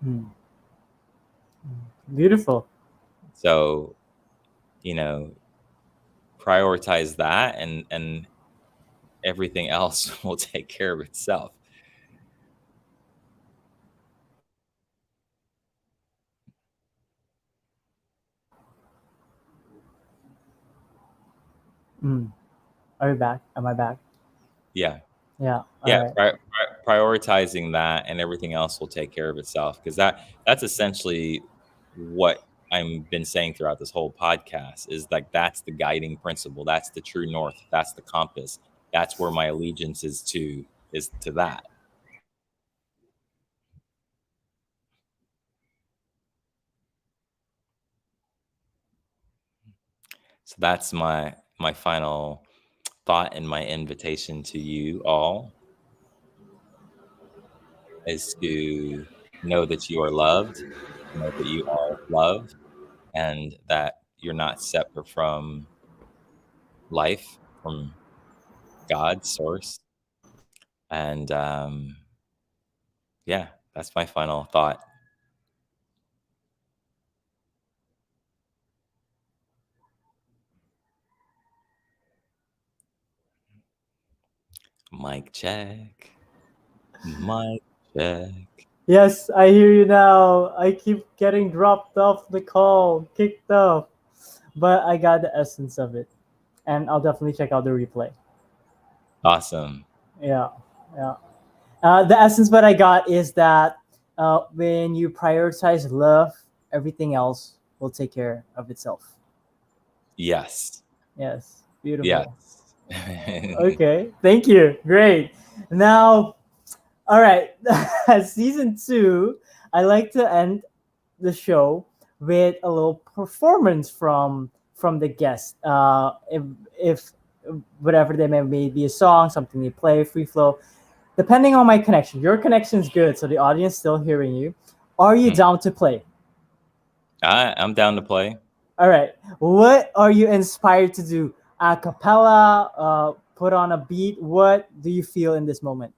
Hmm. Beautiful. So, you know, prioritize that, and everything else will take care of itself. Mm. Are you back? Am I back? Yeah. Yeah. All Yeah, right. prioritizing that, and everything else will take care of itself, because that's essentially what I've been saying throughout this whole podcast, is like, that's the guiding principle, that's the true north, that's the compass, that's where my allegiance is to that. So that's my final thought, and my invitation to you all is to know that you are loved, know that you are love, and that you're not separate from life, from God, source. And yeah, that's my final thought. Mic check. Mic check. Yes, I hear you now. I keep getting dropped off the call, kicked off, but I got the essence of it, and I'll definitely check out the replay. Awesome. Yeah, yeah. The essence what I got is that when you prioritize love, everything else will take care of itself. Yes. Yes, beautiful. Yes. Okay, thank you. Great. Now, all right, season two. I like to end the show with a little performance from the guest. If whatever they may be a song, something they play, free flow, depending on my connection. Your connection's good, so the audience still hearing you. Are you Hmm. down to play? I'm down to play. All right. What are you inspired to do? A cappella, put on a beat. What do you feel in this moment?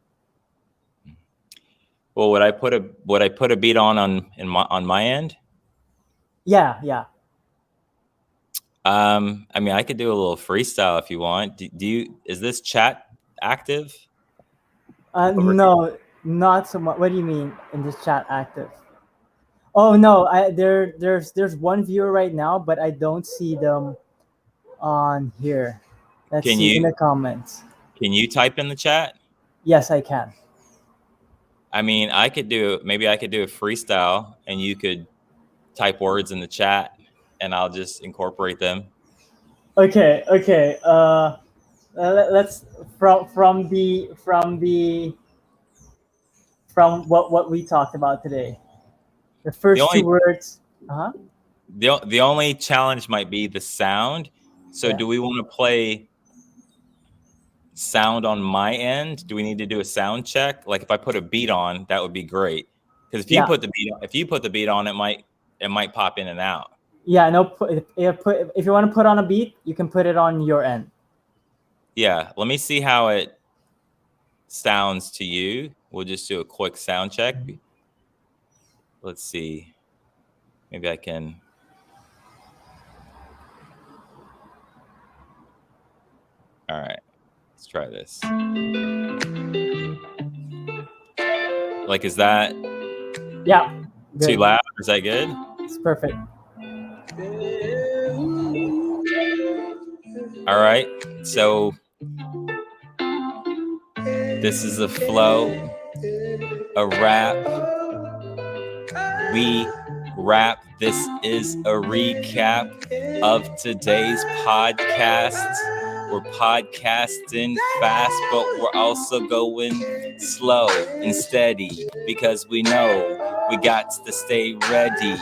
Well, would I put a beat on my end? Yeah, yeah. I mean, I could do a little freestyle if you want. Do you? Is this chat active over here? No, not so much. What do you mean in this chat active? Oh no, there's one viewer right now, but I don't see them on here. Let's Can see in you the comments. can you type in the chat? Yes, I can. I mean, maybe I could do a freestyle, and you could type words in the chat, and I'll just incorporate them. Okay, okay. Let's from what we talked about today. The The first two only words. Uh huh. the only challenge might be the sound. So, Yeah. do we want to play sound on my end? Do we need to do a sound check? Like, if I put a beat on, that would be great. Because Yeah. if you put the beat on, it might pop in and out. Yeah. No. If you want to put on a beat, you can put it on your end. Yeah, let me see how it sounds to you. We'll just do a quick sound check. Let's see. Maybe I can. All right, let's try this. Like, is that Yeah. too Good. loud? Is that good? It's perfect. All right. So this is a flow, a rap. We rap. This is a recap of today's podcast. We're podcasting fast, but we're also going slow and steady because we know we got to stay ready.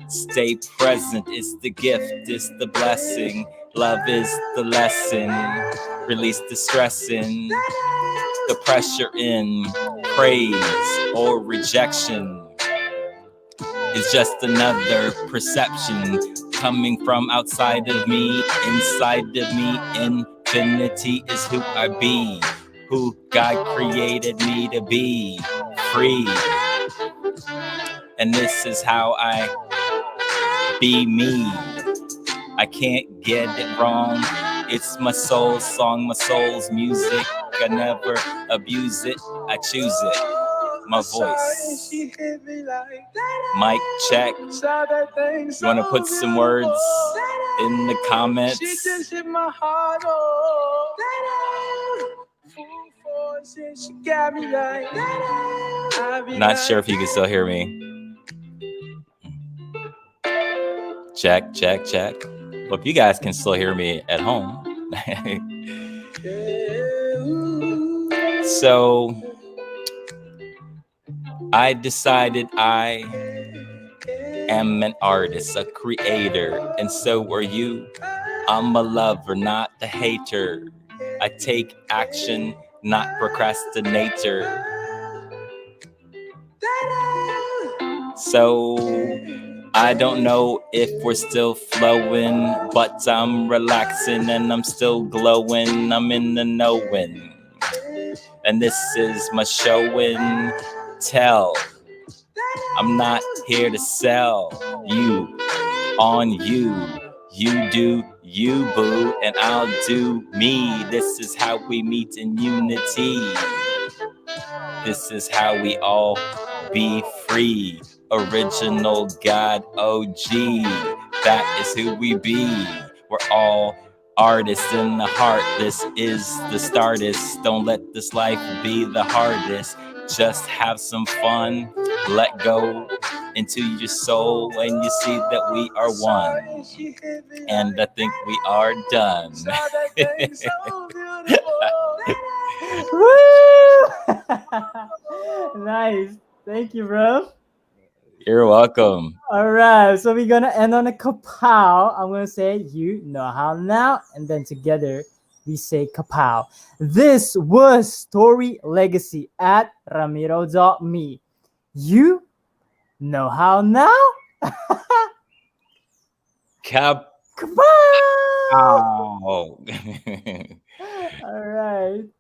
Stay present, it's the gift, it's the blessing. Love is the lesson. Release the stressing, the pressure in. Praise or rejection is just another perception coming from outside of me, inside of me. Infinity is who I be, who God created me to be. Free. And this is how I be me. I can't get it wrong. It's my soul's song, my soul's music. I never abuse it, I choose it. My voice. Mic check. You want to put some words in the comments? Not sure if you can still hear me. Check, check, check. Well, if you guys can still hear me at home. So I decided I am an artist, a creator, and so are you. I'm a lover, not the hater. I take action, not procrastinator. So I don't know if we're still flowing, but I'm relaxing and I'm still glowing. I'm in the knowing. And this is my show and tell. I'm not here to sell you on you. You do you, boo, and I'll do me. This is how we meet in unity. This is how we all be free. Original God OG. That is who we be. We're all artists in the heart. This is the startest. Don't let this life be the hardest. Just have some fun. Let go into your soul and you see that we are one. And I think we are done. Woo! Nice. Thank you, bro. You're welcome. All right, so we're gonna end on a kapow. I'm gonna say you know how now, and then together we say kapow. This was Story Legacy at Ramiro.me. You know how now? Kapow. Kapow! All right.